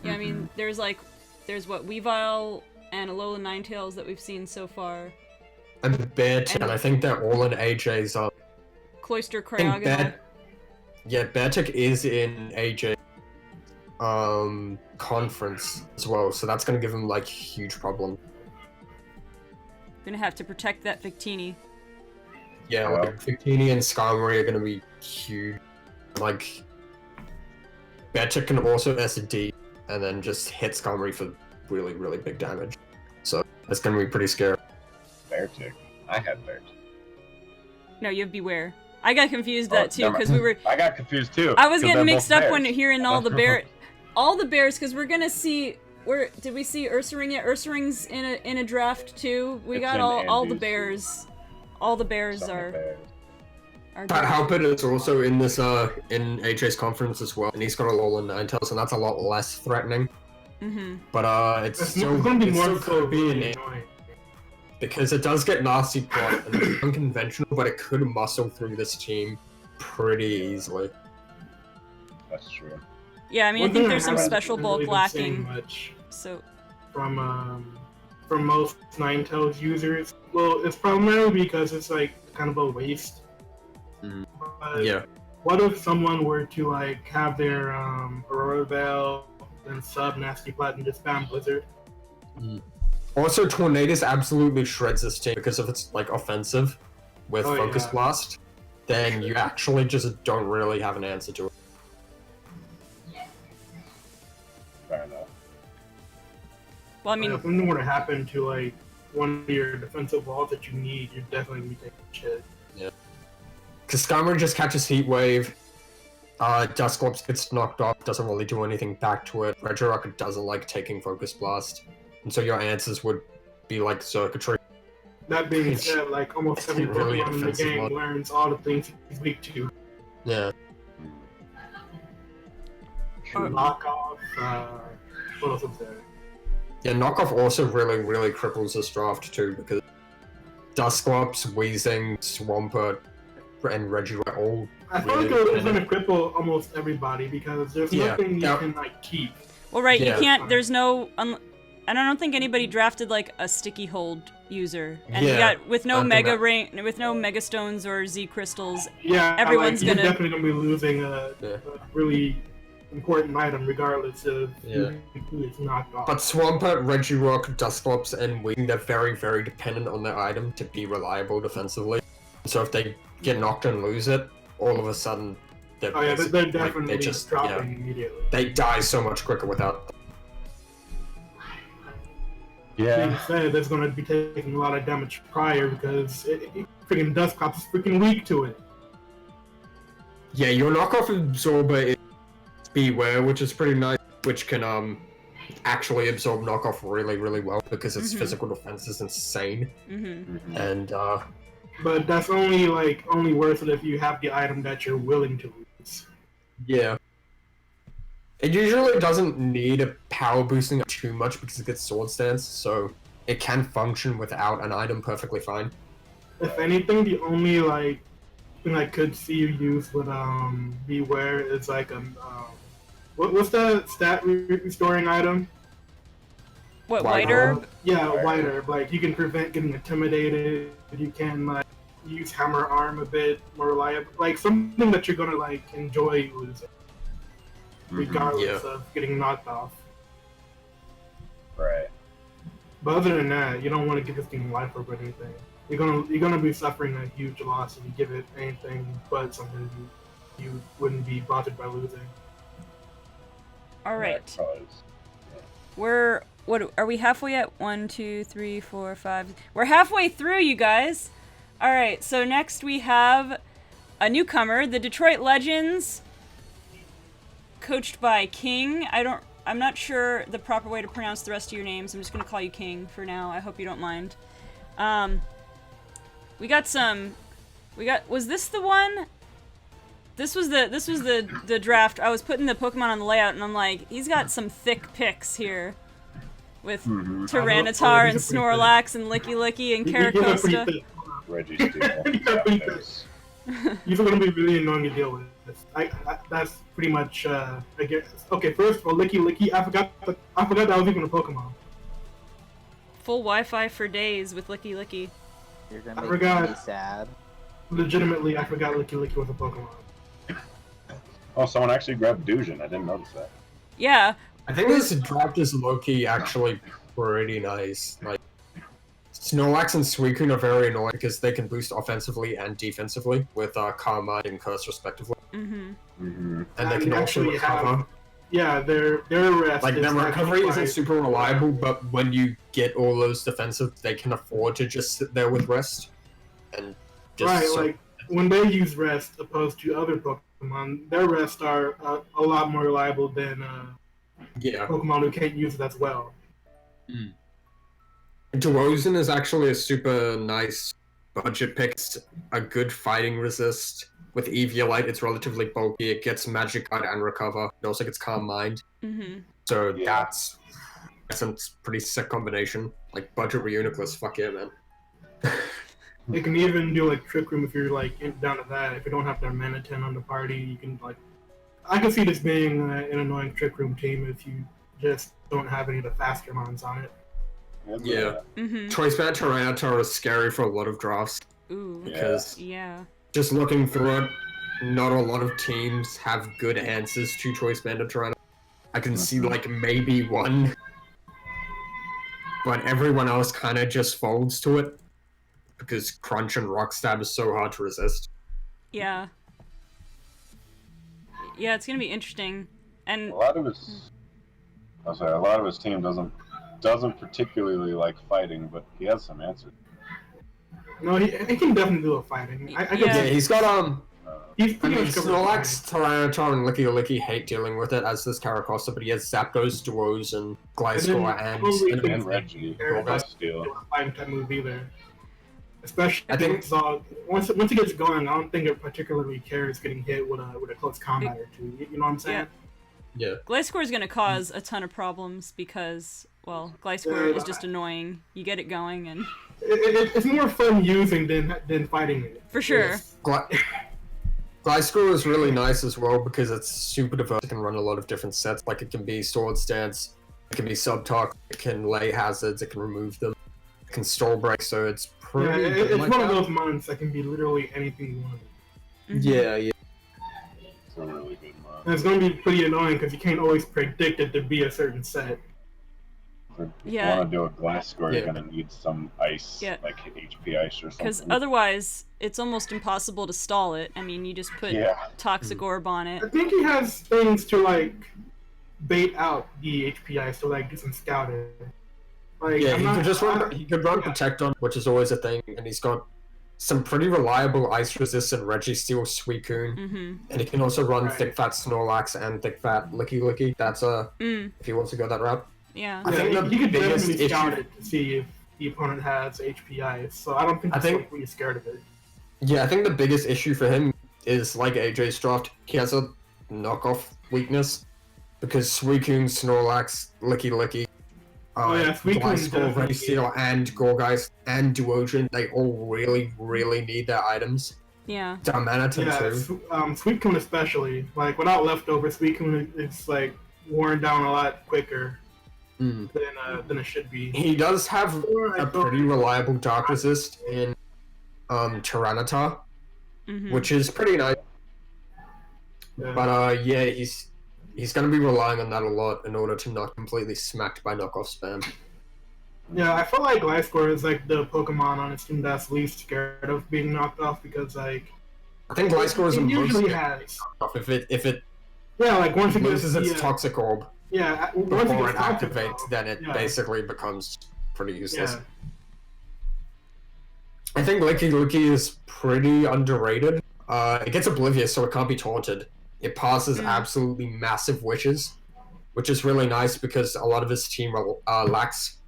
Yeah, I mean, there's what, Weavile and Alola Ninetales that we've seen so far. And Beartic, and I think they're all in AJ's, Cloyster Cryogonal. Yeah, Beartic is in AJ conference as well, so that's gonna give him like huge problem. Gonna have to protect that Victini. Yeah, like Victini and Skarmory are gonna be huge. Like Beartic can also SD and then just hit Skarmory for really, really big damage. So that's gonna be pretty scary. Beartic. I had Beartic. No, you have Beware. I got confused that too because we were. I got confused too. I was getting mixed up when hearing all the bears because we're gonna see. Did we see Ursaring yet? Ursaring's in a draft too. We got all the bears. All the bears are. But Halpert is also in this in AJ's conference as well, and he's got a Alola Ninetales, and that's a lot less threatening. Mm-hmm. But it's still gonna be more so annoying. Because it does get nasty plot, and it's unconventional, but it could muscle through this team pretty easily. That's true. Yeah, I mean, I think there's some special bulk really lacking. Much so, from most Ninetales users, well, it's primarily because it's like kind of a waste. Yeah. What if someone were to like have their Aurora Veil then sub Nasty Plat and just spam Blizzard. Also, Tornadus absolutely shreds this team because if it's like offensive with Focus Blast, then you actually just don't really have an answer to it. Fair enough. Well, I mean, if something were to happen to like one of your defensive walls that you need, you're definitely gonna be taking shit. Yeah. Because Skymar just catches Heat Wave. Dusclops gets knocked off, doesn't really do anything back to it. Regirock doesn't like taking Focus Blast. And so your answers would be like Circuitry. That being said, like almost every really Pokemon in the game learns all the things he's weak to. Yeah. Knockoff, what else is there? Yeah, Knockoff also really cripples this draft too, because Dusclops, Weezing, Swampert, and Regirock all I feel like it's going to cripple almost everybody because there's nothing you can like keep. Well, right, you can't. There's no. And I don't think anybody drafted like a sticky hold user, and you got with no mega ring, with no mega stones or Z crystals. Yeah, everyone's you're definitely gonna be losing a really important item regardless of who it's knocked off. But Swampert, Regirock, Dusclops, and Weezing, they're very dependent on their item to be reliable defensively. So if they get knocked and lose it, all of a sudden they're definitely just dropping immediately. They die so much quicker without. Yeah. Being said, that's going to be taking a lot of damage prior because freaking Dusclops is freaking weak to it. Yeah, your knockoff absorber is Beware, which is pretty nice, which can actually absorb knockoff really well because its physical defense is insane. And but that's only worth it if you have the item that you're willing to lose. Yeah. It usually doesn't need a power boosting too much because it gets Sword Stance, so it can function without an item perfectly fine. If anything, the only thing I could see you use with Beware is like what's the stat restoring item? What, White Herb? Yeah, White Herb. Like, you can prevent getting intimidated. You can, like, use Hammer Arm a bit more reliable. Like, something that you're gonna, like, enjoy losing. Regardless of getting knocked off. Right. But other than that, you don't want to give this thing life or anything. You're gonna be suffering a huge loss if you give it anything but something you wouldn't be bothered by losing. Alright. What are we halfway at? 1, 2, 3, 4, 5. We're halfway through, you guys. All right. So next we have a newcomer, the Detroit Legends, coached by King. I'm not sure the proper way to pronounce the rest of your names. I'm just gonna call you King for now. I hope you don't mind. Was this the one? This was the draft. I was putting the Pokemon on the layout, and I'm like, he's got some thick picks here. With Tyranitar and Snorlax and Licky Licky and Caracosta. You're going to be really annoying to deal with. That's pretty much, I guess. Okay, first of all, Licky Licky, I forgot that was even a Pokemon. Full Wi-Fi for days with Licky Licky. You're gonna make me sad. Legitimately, I forgot Licky Licky was a Pokemon. Oh, someone actually grabbed Dusion. I didn't notice that. Yeah. I think this draft is low-key actually pretty nice. Like, Snorlax and Suicune are very annoying because they can boost offensively and defensively with Carmine and Curse respectively. And they can also recover. Their rest. Like, their recovery isn't super reliable, but when you get all those defensive, they can afford to just sit there with rest. And just like, when they use rest opposed to other Pokemon, their rest are a lot more reliable than Pokemon who can't use it as well. DeRozan is actually a super nice budget pick. It's a good fighting resist. With Eviolite, it's relatively bulky. It gets Magic Guide and Recover. It also gets Calm Mind. So that's a pretty sick combination. Like, budget Reuniclus, fuck yeah, man. They can even do, like, Trick Room if you're, like, down to that. If you don't have their Manitin on the party, you can, like... I can see this being an annoying Trick Room team if you just don't have any of the faster mons on it. Yeah. Choice Band Tyranitar is scary for a lot of drafts. Ooh. Because just looking through it, not a lot of teams have good answers to Choice Band Tyranitar. I can see like maybe one, but everyone else kind of just folds to it because Crunch and Rock Stab is so hard to resist. Yeah. Yeah, it's gonna be interesting. And a lot of his team doesn't particularly like fighting, but he has some answers. No, he can definitely do a fighting. Yeah, he's got He's pretty much Snorlax, Tyranitar, and Licky Licky hate dealing with it, as does Caracosta, but he has Zapdos, Duos, and Gliscor, and Reggie. Steal. Fighting type move either. Especially, I think once it gets going, I don't think it particularly cares getting hit with a close combat or two. You know what I'm saying? Yeah. Gliscor is gonna cause a ton of problems because, well, Gliscor is just annoying. You get it going, and it's more fun using than fighting it. For sure. Gliscor is really nice as well because it's super diverse. It can run a lot of different sets. Like it can be Sword Stance, it can be Subtalk, it can lay hazards, it can remove them, it can stall break. So it's pretty. Yeah, it's one of those mons that can be literally anything you want. Yeah. It's a really good mon. And it's going to be pretty annoying because you can't always predict it to be a certain set. If you want to do a Gliscor, you're gonna need some ice, like HP ice or something. Because otherwise, it's almost impossible to stall it. I mean, you just put Toxic Orb on it. I think he has things to like bait out the HP ice to like do some scouting. Like, he could run Protect on, which is always a thing, and he's got some pretty reliable ice resistant Registeel Suicune, and he can also run Thick Fat Snorlax and Thick Fat Licky Licky. That's if he wants to go that route. Yeah, I think the you could biggest definitely scout issue it to see if the opponent has HP ice. So I don't think he's really scared of it. Yeah, I think the biggest issue for him is like AJ's draft. He has a knockoff weakness because Suicune, Snorlax, Licky Licky, Gliscor, Registeel, and Gorgeist, and Duogen, they all really, really need their items. Yeah. Darmanitan too. Suicune especially. Like, without leftover, Suicune is like worn down a lot quicker than it should be. He does have a pretty reliable Dark Resist in Tyranitar, which is pretty nice. Yeah. But he's going to be relying on that a lot in order to not completely smacked by knockoff spam. Yeah, I feel like Gliscor is like the Pokemon on its team that's least scared of being knocked off because like I think Gliscor is the most usually scared has. If it once it loses its Toxic Orb before it activates, then it basically becomes pretty useless. Yeah. I think Licky Licky is pretty underrated. It gets Oblivious, so it can't be taunted. It passes absolutely massive wishes, which is really nice because a lot of his team lacks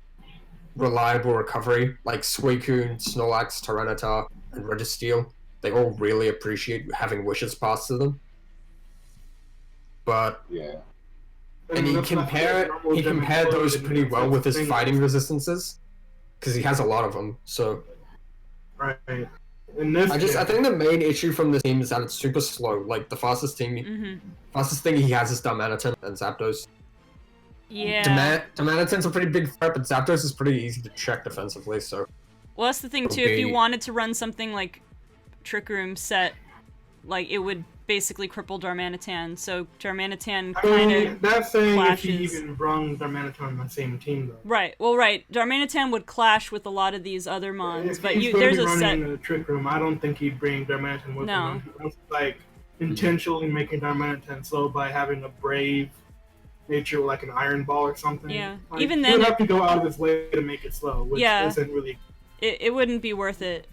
reliable recovery. Like Suicune, Snorlax, Tyranitar, and Registeel, they all really appreciate having wishes passed to them. But and he compared those pretty well with his fighting resistances because he has a lot of them. So right. I think the main issue from this team is that it's super slow. Like the fastest thing he has is Darmanitan and Zapdos. Yeah. Darmanitan's a pretty big threat, but Zapdos is pretty easy to check defensively. So. Well, that's the thing too. If you wanted to run something like Trick Room set, like it would basically cripple Darmanitan. So Darmanitan kind of that's saying clashes. If you even run Darmanitan on the same team, though. Right. Well, right. Darmanitan would clash with a lot of these other mons, but there's a set. In the Trick Room, I don't think he'd bring Darmanitan with him. He was like intentionally making Darmanitan slow by having a brave nature like an Iron Ball or something. Yeah. Like, Even then, he'd have to go out of his way to make it slow, which isn't really. It wouldn't be worth it.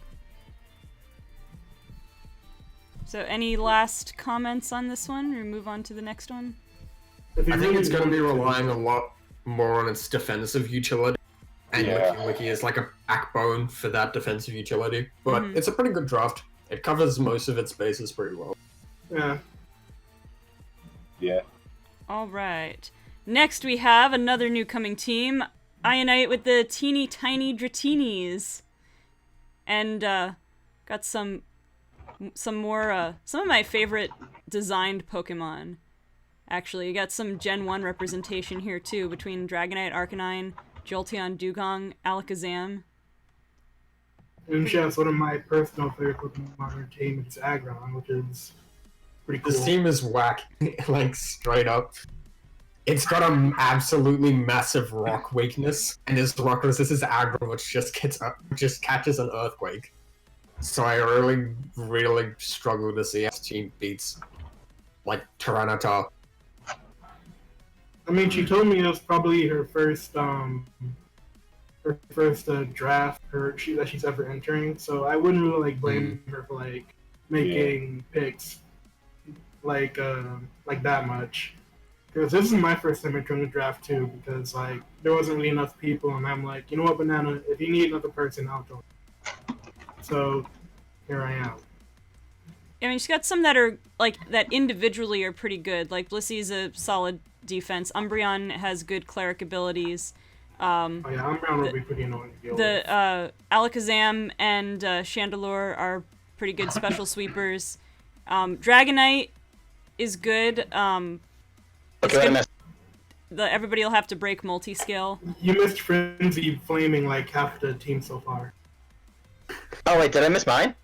So, any last comments on this one, or move on to the next one? I think it's going to be relying a lot more on its defensive utility, and Licky is like a backbone for that defensive utility. But it's a pretty good draft. It covers most of its bases pretty well. Yeah. Yeah. All right. Next, we have another new coming team, Ayah Night with the teeny tiny Dratinis, and got some more some of my favorite designed Pokemon. Actually, you got some Gen 1 representation here too between Dragonite, Arcanine, Jolteon, Dugong, Alakazam. And yes, one of my personal favorite Pokemon on our team is Aggron, which is pretty cool. This team is whack, like straight up. It's got an absolutely massive rock weakness, and his rock resist is aggro, which just catches an earthquake. So I really struggle to see how this team beats, like, Tyranitar. I mean, she told me it was probably her first draft that she's ever entering. So I wouldn't really like blame her for like making picks like that much. Because this is my first time entering the draft too. Because like there wasn't really enough people, and I'm like, you know what, Banana, if you need another person, I'll join. So here I am. I mean, she's got some that are like that individually are pretty good. Like Blissey's a solid defense. Umbreon has good cleric abilities. Umbreon will be pretty annoying to deal with. The Alakazam and Chandelure are pretty good special sweepers. Dragonite is good. Everybody will have to break multi-scale. You missed Frenzy flaming like half the team so far. Oh wait, did I miss mine?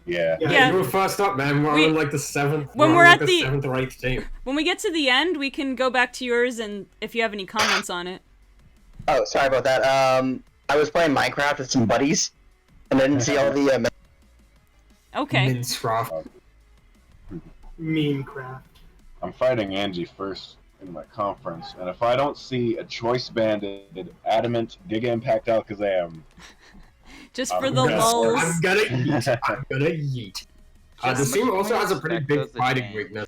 Yeah. You were first up, man. We're on like the 7th. When we're at the 7th or 8th team. When we get to the end, we can go back to yours, and if you have any comments on it. Oh, sorry about that. I was playing Minecraft with some buddies, and I didn't see all the. Okay. Memecraft. I'm fighting Angie first in my conference, and if I don't see a choice banded adamant Giga Impact Alakazam, just for the lulls. I'm gonna yeet. The team also has a pretty big fighting weakness.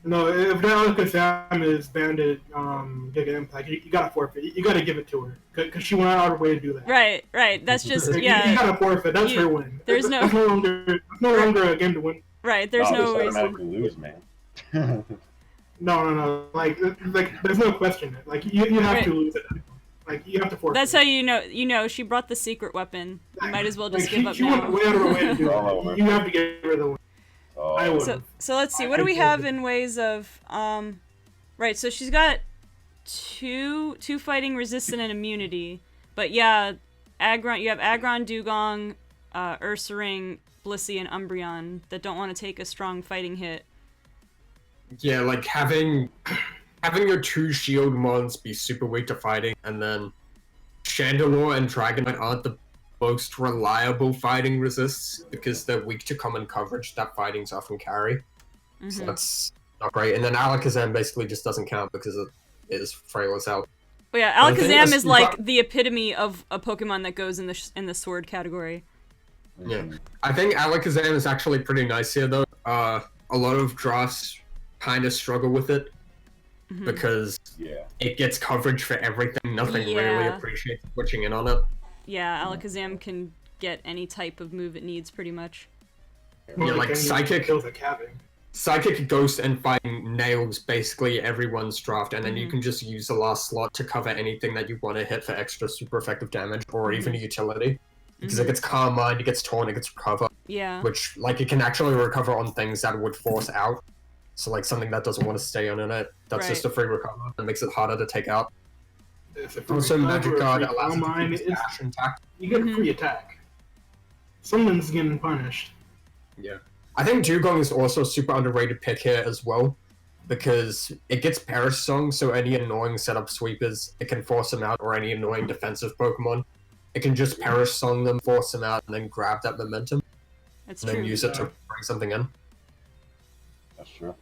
No, if the Alakazam is banded Giga Impact, you gotta forfeit. You gotta give it to her because she went out of her way to do that. Right. That's just You gotta forfeit. That's her win. There's no longer a game to win. Right. There's no reason. Lose, man. No. Like there's no question. Like you have to lose it. Like you have to forfeit. That's how you know she brought the secret weapon. You might as well just give up she now. Went way out of her way to do it. You have to give her the win. So let's see. What do we have in ways of right? So she's got two fighting resistant and immunity. But yeah, Aggron. You have Aggron, Dugong, Ursaring, Blissey, and Umbreon that don't want to take a strong fighting hit. Yeah, like having your 2 shield mons be super weak to fighting, and then Chandelure and Dragonite aren't the most reliable fighting resists because they're weak to common coverage that fightings often carry. So that's not great. And then Alakazam basically just doesn't count because it is frail as hell. But yeah, Alakazam is like the epitome of a Pokemon that goes in the sword category. Yeah, I think Alakazam is actually pretty nice here though. A lot of drafts kind of struggle with it because it gets coverage for everything. Nothing really appreciates switching in on it. Yeah, Alakazam can get any type of move it needs, pretty much. Yeah, like Psychic, Ghost, and Fighting nails basically everyone's draft, and then you can just use the last slot to cover anything that you want to hit for extra super effective damage, or even a utility. Because it gets Calm Mind, it gets Taunt, it gets Recover. Yeah. Which, like, it can actually recover on things that would force out. So, like, something that doesn't want to stay on it, that's just a free recover. That makes it harder to take out. Also, Magic Guard allows you to use dash intact. You get a free attack. Someone's getting punished. Yeah. I think Dugong is also a super underrated pick here as well, because it gets Perish Song, so any annoying setup sweepers, it can force them out, or any annoying defensive Pokemon. It can just Perish Song them, force them out, and then grab that momentum. That's and true. then use it to bring something in. That's true.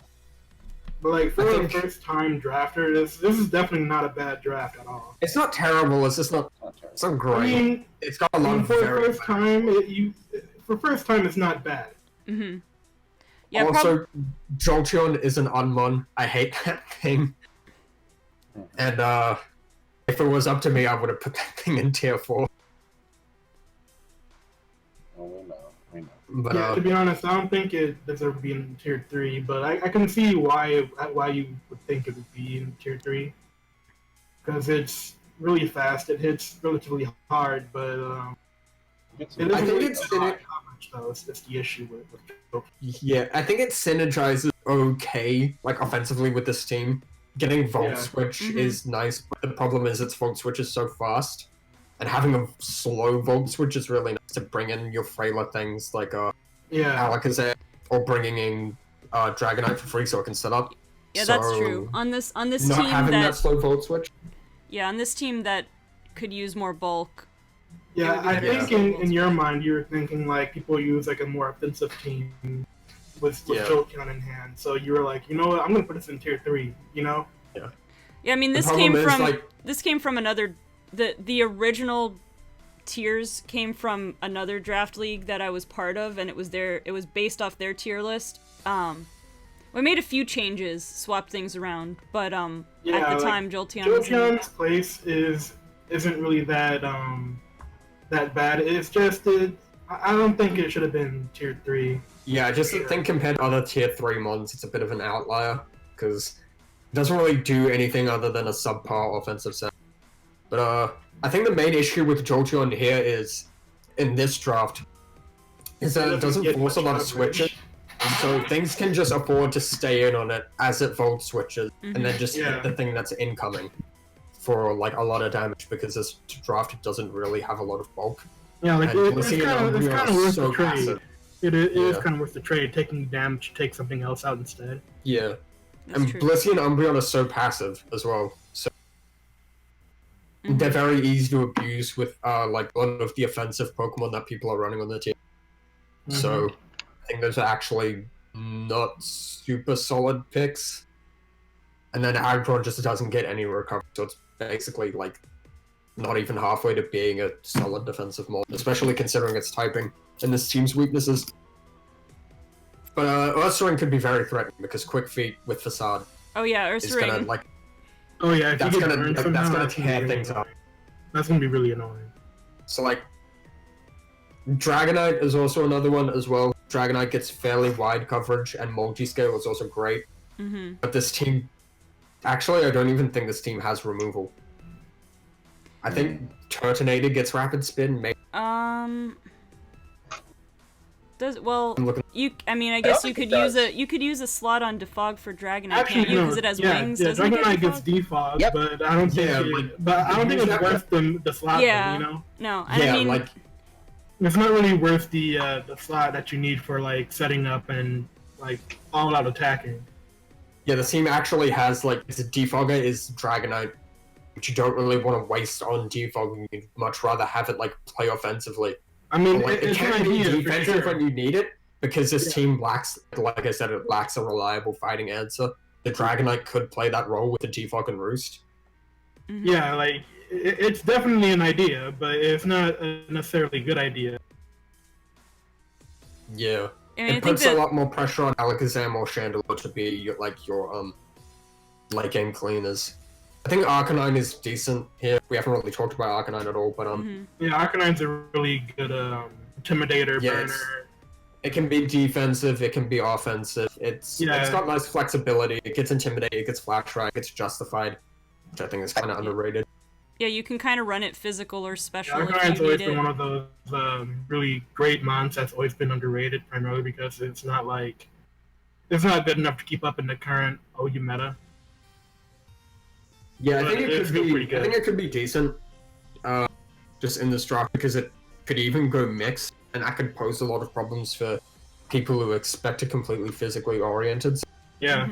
But like for a first time drafter, this is definitely not a bad draft at all. It's not terrible. It's just not. It's not great. I mean, it's got a lot of for first time. For first time, it's not bad. Yeah. Also, Jolteon is an Unmon. I hate that thing. And if it was up to me, I would have put that thing in tier 4. Oh, we know. But, yeah, to be honest, I don't think it deserves to be in tier 3, but I can see why you would think it would be in tier 3. Because it's really fast, it hits relatively hard, but it isn't really coverage, though. It's the issue with yeah, I think it synergizes okay, like offensively with this team. Getting Volt Switch is nice, but the problem is its Volt Switch is so fast. And having a slow Volt Switch is really nice to bring in your frailer things like Alakazam, or bringing in Dragonite for free so it can set up. Yeah, so that's true. On this not team having that slow volt switch. Yeah, on this team that could use more bulk. Yeah, I think in your mind you were thinking like people use like a more offensive team with Jolteon in hand. So you were like, you know what, I'm gonna put this in tier 3. You know? Yeah. Yeah, I mean this came from another. The original tiers came from another draft league that I was part of, and it was based off their tier list. We made a few changes, swapped things around, but at the time Jolteon's place isn't really that that bad. It's just I don't think it should have been tier 3. Yeah, I just think compared to other tier 3 mons, it's a bit of an outlier because it doesn't really do anything other than a subpar offensive set. But I think the main issue with Jolteon here is in this draft is that it doesn't force a lot of switches. So things can just afford to stay in on it as it volt switches, and then just hit the thing that's incoming for like a lot of damage because this draft doesn't really have a lot of bulk. Yeah, like it's kind of worth the trade. Passive. It is kind of worth the trade, taking damage to take something else out instead. Yeah, That's and true. Blissey and Umbreon are so passive as well, so they're very easy to abuse with like a lot of the offensive Pokemon that people are running on their team. So I think those are actually not super solid picks. And then Aggron just doesn't get any recovery, so it's basically like not even halfway to being a solid defensive mod, especially considering its typing and this team's weaknesses. But Ursaring could be very threatening because Quick Feet with Facade Oh yeah, is Ursaring. gonna like Oh yeah, if that's you get gonna burned like, somehow, that's gonna that's gonna tear be things really up. annoying. That's gonna be really annoying. So like Dragonite is also another one as well. Dragonite gets fairly wide coverage and multi-scale is also great. But this team actually I don't even think this team has removal. I think Turtonator gets rapid spin, maybe. I mean, I guess you could use a slot on Defog for Dragonite, Actually, can't you? Because it has wings. Yeah, Doesn't Dragonite it gets get defogged, Yep. but I don't think it's worth the slot. Yeah. You know? No, and I mean, like It's not really worth the slot that you need for like setting up and like all out attacking. yeah, the team actually has like its defogger is Dragonite, which you don't really want to waste on defogging. You'd much rather have it like play offensively. I mean, Like, it it's can an be idea for defensive sure. when you need it, because this team lacks, like I said, it lacks a reliable fighting answer. The Dragonite could play that role with the Defog and Roost. Yeah, like it's definitely an idea, but it's not a necessarily good idea. Yeah. I mean, I It think puts a that lot more pressure on Alakazam or Chandelure to be your late game cleaners. I think Arcanine is decent here. We haven't really talked about Arcanine at all, but Yeah, Arcanine's a really good intimidator burner. it can be defensive, it can be offensive. It's got nice flexibility. It gets intimidated, it gets flash right, it gets justified, which I think is kind of underrated. yeah, you can kind of run it physical or special if Arcanine's you always need been it. one of those really great mons that's always been underrated, primarily because it's not good enough to keep up in the current OU meta. Yeah, I But think it it's could still be. pretty good. I think it could be decent, just in this draft because it could even go mixed, and that could pose a lot of problems for people who expect it completely physically oriented. Yeah.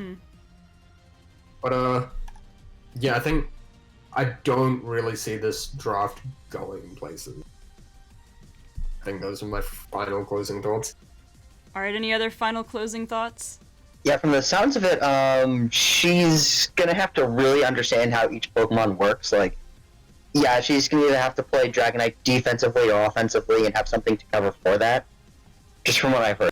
But yeah, I think I don't really see this draft going places. I think those are my final closing thoughts. All right, any other final closing thoughts? Yeah, from the sounds of it, she's gonna have to really understand how each Pokemon works. Like, yeah, she's gonna either have to play Dragonite defensively or offensively and have something to cover for that. Just from what I've heard.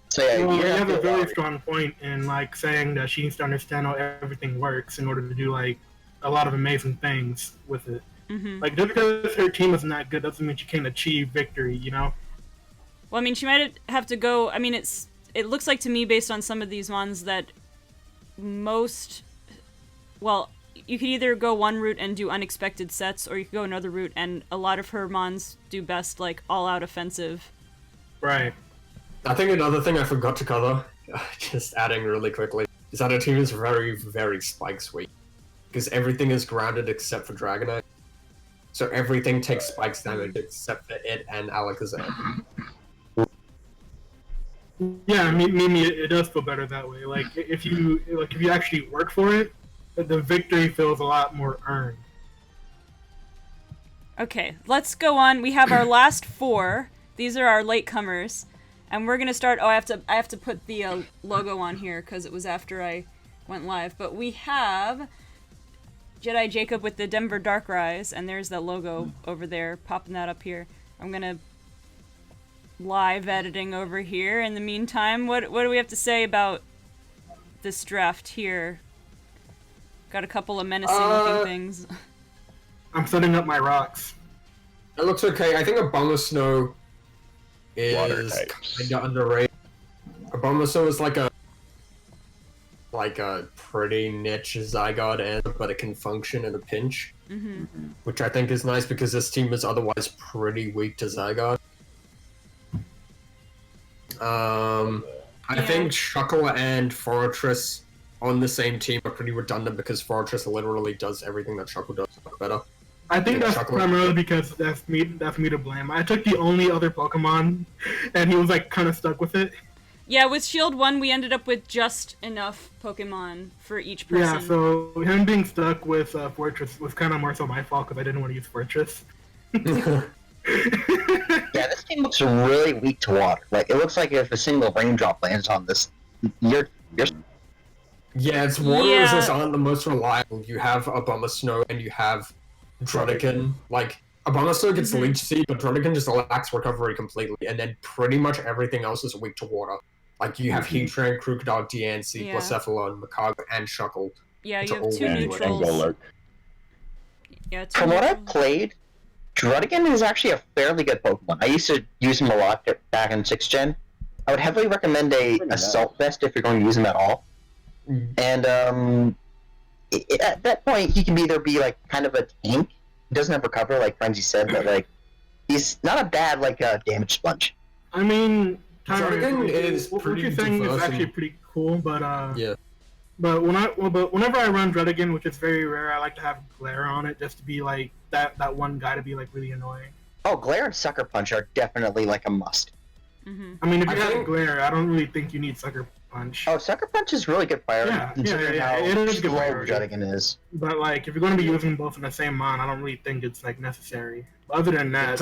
So yeah, Well, you're you gonna have to a very strong point in like saying that she needs to understand how everything works in order to do like a lot of amazing things with it. Like just because her team is not good doesn't mean she can't achieve victory, you know? Well, I mean, she might have to go. I mean, it looks like to me, based on some of these mons, that you could either go one route and do unexpected sets, or you could go another route, and a lot of her mons do best like all-out offensive. Right. I think another thing I forgot to cover, just adding really quickly, is that her team is very, very spike sweet. Because everything is grounded except for Dragonite. So everything takes spikes damage except for it and Alakazam. Yeah, Mimi, it does feel better that way. Like if you actually work for it, the victory feels a lot more earned. Okay, let's go on. We have our last 4. These are our latecomers, and we're gonna start. Oh, I have to put the logo on here because it was after I went live. But we have Jedi Jacob with the Denver Darkrise, and there's the logo over there, popping that up here. I'm gonna live editing over here. In the meantime, what do we have to say about this draft here? Got a couple of menacing looking things. I'm setting up my rocks. It looks okay. I think Abomasnow is kind of underrated. Abomasnow is like a pretty niche Zygarde answer, but it can function in a pinch. Which I think is nice because this team is otherwise pretty weak to Zygarde. I think Shuckle and Fortress on the same team are pretty redundant because Fortress literally does everything that Shuckle does better. I think that's primarily because that's me to blame. I took the only other Pokemon, and he was like kind of stuck with it. Yeah, with Shield 1, we ended up with just enough Pokemon for each person. Yeah, so him being stuck with Fortress was kind of more so my fault because I didn't want to use Fortress. Yeah, this team looks really weak to water. Like, it looks like if a single raindrop lands on this, you're... Yeah, its water resistance aren't the most reliable. You have Abomasnow and you have Druddigon. Like, Abomasnow gets Leech Seed, but Druddigon just lacks recovery completely, and then pretty much everything else is weak to water. Like, you have Heatran, Crocodile, Diancie, Blacephalon, Macago, and Shuckle. Yeah, you have 2 neutrals. Yeah, From what I've played, Druddigon is actually a fairly good Pokemon. I used to use him a lot back in 6th Gen. I would heavily recommend a Assault Vest if you're going to use him at all. And, at that point, he can either be, like, kind of a tank. He doesn't have recover, like Frenzy said, but, like, he's not a bad, like, damage sponge. I mean, Druddigon is what pretty you're saying is actually pretty cool, but, But whenever I run Druddigon, which is very rare, I like to have Glare on it just to be, like, that one guy to be, like, really annoying. Oh, Glare and Sucker Punch are definitely, like, a must. I mean, if you have Glare, I don't really think you need Sucker Punch. Oh, Sucker Punch is really good fire. Yeah, how it is good fire. Druddigon is. But, like, if you're going to be using both in the same mon, I don't really think it's, like, necessary. Other than that,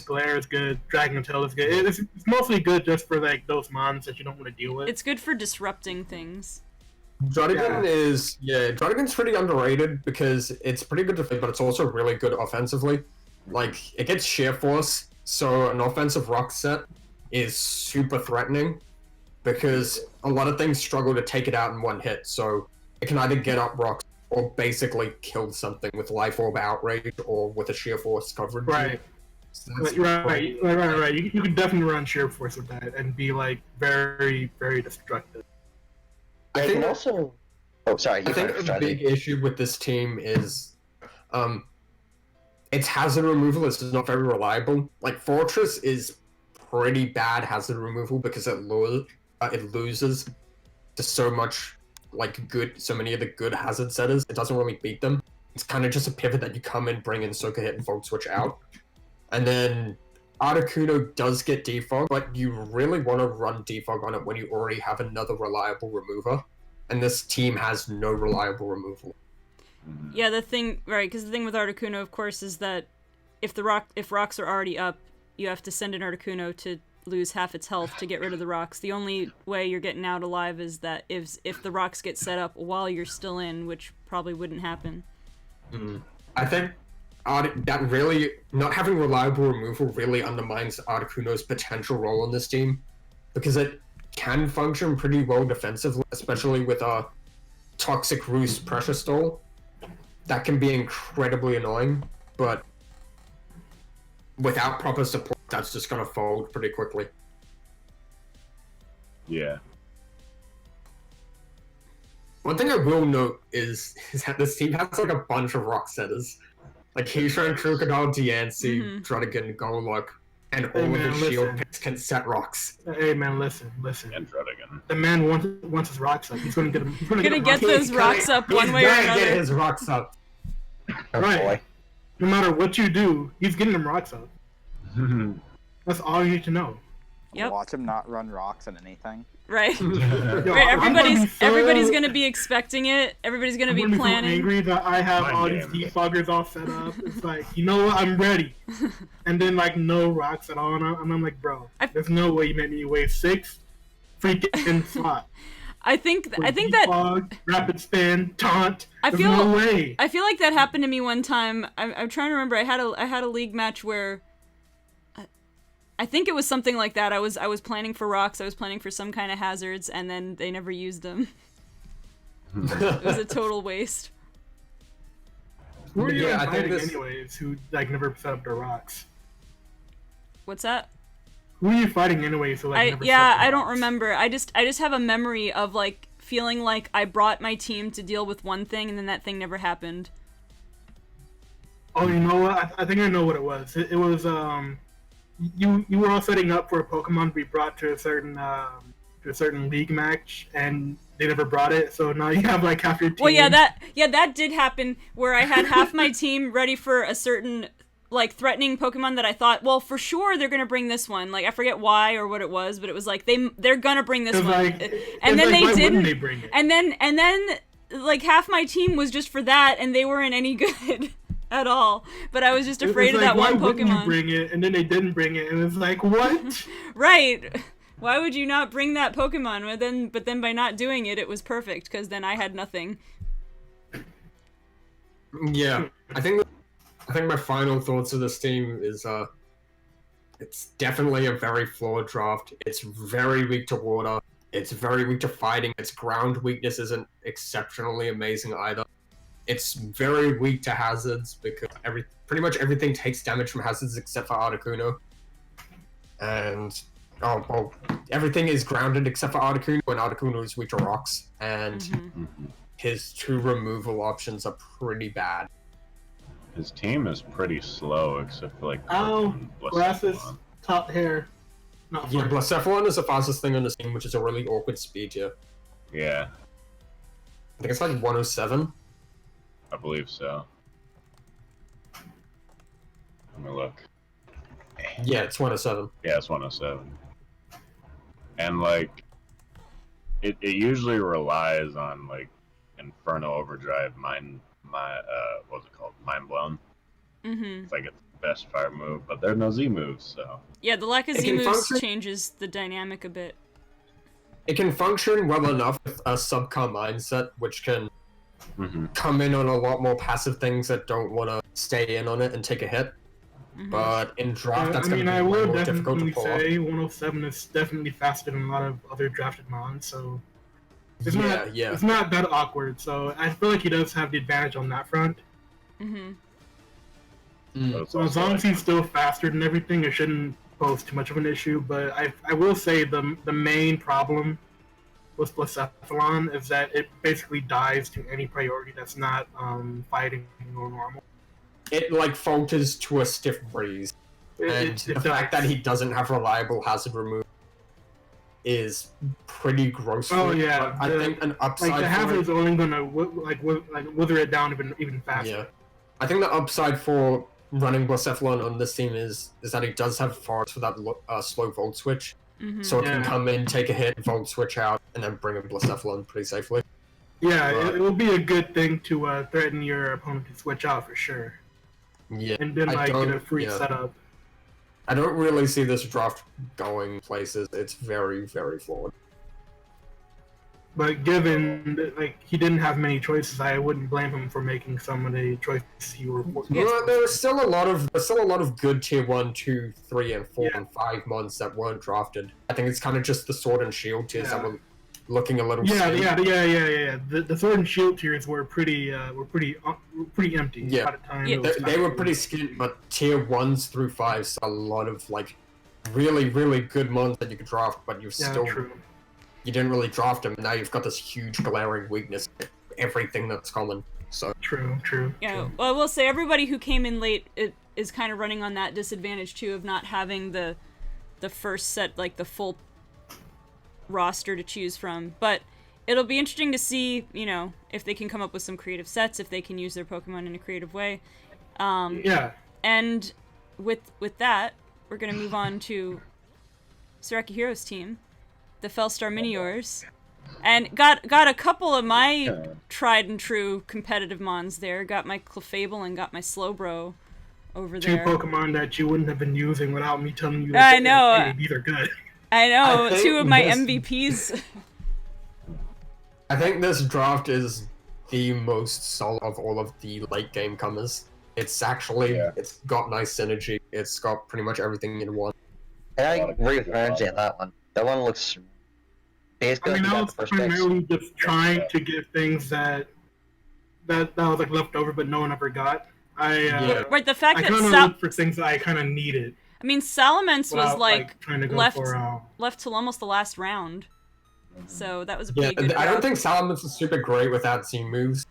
Glare is good, Dragon Tail is good. It's mostly good just for, like, those mons that you don't want to deal with. It's good for disrupting things. Druddigon's pretty underrated because it's pretty good defense, but it's also really good offensively. Like, it gets Sheer Force, so an offensive rock set is super threatening because a lot of things struggle to take it out in one hit, so it can either get up rocks or basically kill something with Life Orb Outrage or with a Sheer Force coverage. Right. So right. You can definitely run Sheer Force with that and be, like, very, very destructive. I think also... Oh, sorry. I think a big issue with this team is its hazard removal is not very reliable. Like, Fortress is pretty bad hazard removal because it loses to so many of the good hazard setters. It doesn't really beat them. It's kind of just a pivot that you come in, bring in Soaker Hit, and Fog Switch out. And then Articuno does get defog, but you really want to run defog on it when you already have another reliable remover. And this team has no reliable removal. Yeah, because the thing with Articuno, of course, is that if rocks are already up, you have to send an Articuno to lose half its health to get rid of the rocks. The only way you're getting out alive is that if the rocks get set up while you're still in, which probably wouldn't happen. I think that really, not having reliable removal really undermines Articuno's potential role on this team, because it can function pretty well defensively, especially with a Toxic Roost Pressure Stall. That can be incredibly annoying, but without proper support, that's just gonna fold pretty quickly. Yeah. One thing I will note is that this team has like a bunch of rock setters. Like Heatran, Crocodile, Diancie, Druddigon, Golok, and all of the shield picks can set rocks. Hey man, listen. And Druddigon. The man wants his rocks up. He's gonna get them. He's gonna get those rocks up one way or another. He's gonna get his rocks up. Oh, right. Boy. No matter what you do, he's getting them rocks up. That's all you need to know. Yep. Watch him not run rocks on anything. Right. Yo, Right. so, Everybody's gonna be expecting it. Everybody's gonna be planning. So angry that I have all these game. defoggers all set up. It's like, you know what? I'm ready. And then like no rocks at all, and I'm like, bro, there's no way you made me waste 6 freaking slots. I think that Defog, rapid spin, taunt. I There's feel no way. I feel like that happened to me one time. I'm trying to remember. I had a league match where I think it was something like that. I was planning for rocks. I was planning for some kind of hazards, and then they never used them. It was a total waste. Who are you Yeah, I think inviting this- anyways who like never set up their rocks? What's that? Who are you fighting anyways who like never set up Yeah, their I don't rocks? remember. I just have a memory of like feeling like I brought my team to deal with one thing, and then that thing never happened. Oh, you know what? I think I know what it was. It was you were all setting up for a Pokemon to be brought to a certain league match, and they never brought it. So now you have like half your team. Well, that did happen where I had half my team ready for a certain like threatening Pokemon that I thought, well, for sure they're gonna bring this one. Like I forget why or what it was, but it was like they're gonna bring this one, and then why they didn't. They bring it? And then like half my team was just for that, and they weren't any good at all. But I was just afraid of that one Why wouldn't Pokemon. you bring it? And then they didn't bring it, and it's like, what? Right. Why would you not bring that Pokemon? But then by not doing it, it was perfect, because then I had nothing. Yeah, I think my final thoughts of this team is it's definitely a very flawed draft. It's very weak to water. It's very weak to fighting. Its ground weakness isn't exceptionally amazing either. It's very weak to hazards because pretty much everything takes damage from hazards except for Articuno. And everything is grounded except for Articuno, and Articuno is weak to rocks. And his 2 removal options are pretty bad. His team is pretty slow, except for like. Glasses, top hair. Not Yeah, fun. Blacephalon is the fastest thing on the team, which is a really awkward speed here. Yeah, I think it's like 107. I believe so. Let me look. Yeah, it's 107. Yeah, it's 107. And like, it usually relies on like Inferno Overdrive, what's it called? Mind Blown. It's like its best fire move, but there are no Z moves, so. Yeah, the lack of It Z can moves function- changes the dynamic a bit. It can function well enough with a subcar mindset, which can come in on a lot more passive things that don't want to stay in on it and take a hit. But in draft, that's going to be I way will more difficult to definitely pull off. say 107 is definitely faster than a lot of other drafted mons, so it's not that awkward. So I feel like he does have the advantage on that front. But it's So as also, long as like, he's still faster than everything, it shouldn't pose too much of an issue. But I will say the main problem with Blacephalon is that it basically dies to any priority that's not fighting or normal. It like falters to a stiff breeze. And the fact that he doesn't have reliable hazard removal is pretty gross. Oh yeah, I think an upside like the for hazard it- is only gonna wither it down even faster. Yeah, I think the upside for running Blacephalon on this team is that he does have force for that slow Volt Switch, so it can come in, take a hit, Volt Switch out, and then bring in Blacephalon pretty safely. Yeah, it will be a good thing to threaten your opponent to switch out for sure. Yeah, And then I get a don't- free yeah. setup. I don't really see this draft going places. It's very, very flawed. But given that, he didn't have many choices, I wouldn't blame him for making some of the choices he were. Well, there's still a lot of good tier 1, 2, 3, and 4 and 5 mons that weren't drafted. I think it's kind of just the Sword and Shield tiers that were looking a little. Yeah. skewed. The Sword and Shield tiers were pretty empty. Yeah. By the time Yeah. it was They were time. pretty skint, but tier 1s through 5s saw a lot of really, really good mons that you could draft, but you didn't really draft them. Now you've got this huge glaring weakness in everything that's common. So True. Yeah, well, I will say everybody who came in late is kind of running on that disadvantage too of not having the first set, like the full roster to choose from. But it'll be interesting to see, if they can come up with some creative sets, if they can use their Pokemon in a creative way. Yeah. And with that, we're gonna move on to Heroes team, the Fellstar Miniors, and got a couple of my tried and true competitive mons there. Got my Clefable and got my Slowbro over Two there. Pokemon that you wouldn't have been using without me telling you that I know. hey, these are good. I know, I two of my think MVPs. I think this draft is the most solid of all of the late game comers. It's actually, it's got nice synergy. It's got pretty much everything in one. And I agree with Ramsey on that one. That one looks basically I mean, like I you was got the first picks. primarily just trying to get things that was like left over, but no one ever got. Right, the fact I that kind of looked for things that I kind of needed. I mean, Salamence was without, like trying to go left for, left till almost the last round, so that was a Yeah, pretty good. I don't think Salamence is super great without Z moves.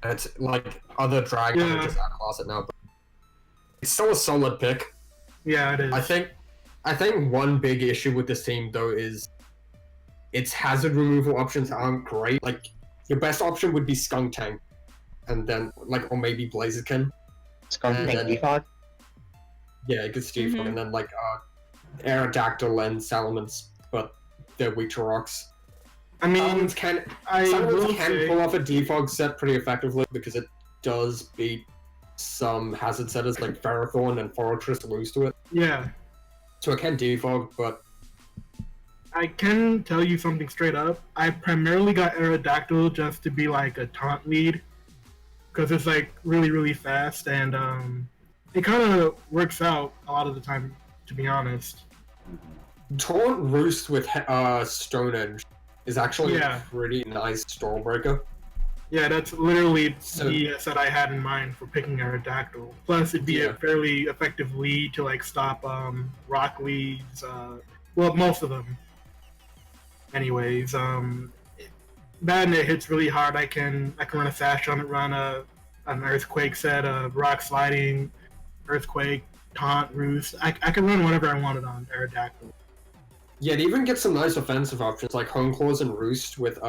It's like other dragons are just outclass it now, but it's still a solid pick. Yeah, it is. I think one big issue with this team though is its hazard removal options aren't great. Like your best option would be Skuntank, and then or maybe Blaziken. Skuntank Defog? Yeah, it gets Defog, and then Aerodactyl and Salamence, but they're weak to rocks. I mean, Salamence can pull off a defog set pretty effectively because it does beat some hazard setters like Ferrothorn and Fortress lose to it. Yeah. So it can defog, but I can tell you something straight up. I primarily got Aerodactyl just to be like a taunt lead, because it's like really, really fast, and it kind of works out a lot of the time, to be honest. Taunt Roost with Stone Edge is actually a pretty nice Storm Breaker. Yeah, that's literally the set I had in mind for picking Aerodactyl. Plus, it'd be a fairly effective lead to like stop rock leads. Well, most of them. Anyways, bad and it hits really hard. I can run a Sash on it, run an Earthquake set, a Rock Sliding, Earthquake, Taunt, Roost. I can run whatever I wanted on Aerodactyl. Yeah, it even gets some nice offensive options like Home Claws and Roost with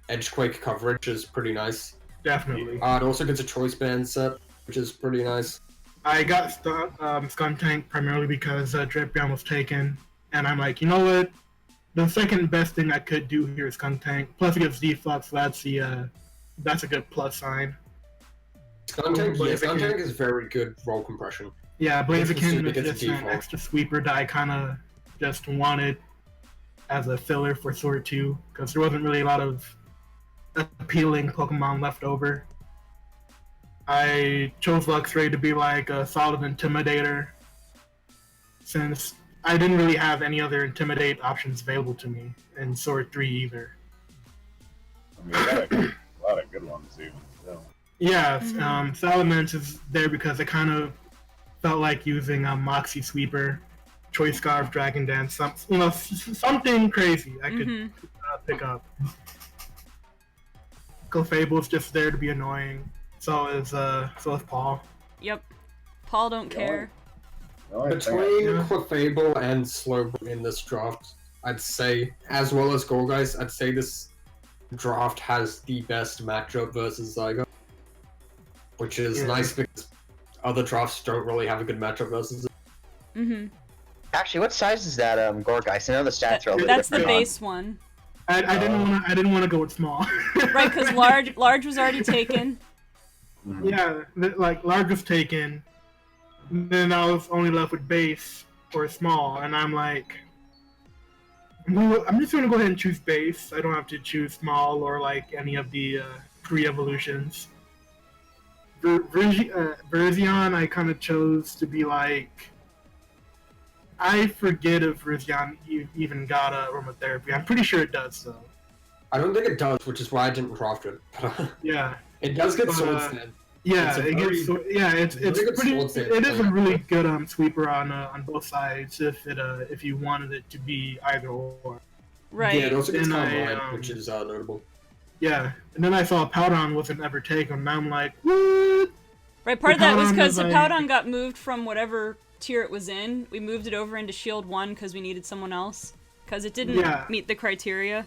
Edgequake coverage is pretty nice. Definitely. It also gets a Choice Band set, which is pretty nice. I got Skuntank primarily because Drapion was taken, and I'm like, you know what? The second best thing I could do here is Skuntank. Plus it gets deflux, so that's a good plus sign. Skuntank is very good roll compression. Yeah, Blaziken is just an extra sweeper that I kind of just wanted as a filler for Sword 2, because there wasn't really a lot of appealing Pokemon left over. I chose Luxray to be like a solid Intimidator, since I didn't really have any other Intimidate options available to me in Sword 3 either. I mean, a lot of good ones even. So. Yeah, Salamence is there because I kind of felt like using Moxie Sweeper, Choice Scarf, Dragon Dance, something crazy I could pick up. Clefable's just there to be annoying. So is Paul. Yep. Paul don't care. Between Clefable and Slowbro in this draft, I'd say, as well as Golgeist, I'd say this draft has the best matchup versus Zygo. Which is nice because other drafts don't really have a good matchup versus it. Actually, what size is that Gorgeist? I know the stats are a little That's the different. base one. I didn't want to go with small. Right, because large was already taken. Yeah, large was taken. Then I was only left with base or small, and I'm like, I'm just gonna go ahead and choose base. I don't have to choose small or like any of the pre-evolutions. Verzion, I kind of chose to be like. I forget if Verzion even got aromatherapy. I'm pretty sure it does, though. I don't think it does, which is why I didn't draft it. Yeah. It does get Sword Stand. Yeah, it is a really good sweeper on both sides if you wanted it to be either or. Right. Yeah, it also gets Combine, which is notable. Yeah, and then I saw Powdon wasn't ever taken, and I'm like, what? Right, part of that was because the Powdon got moved from whatever tier it was in. We moved it over into Shield 1 because we needed someone else. Because it didn't meet the criteria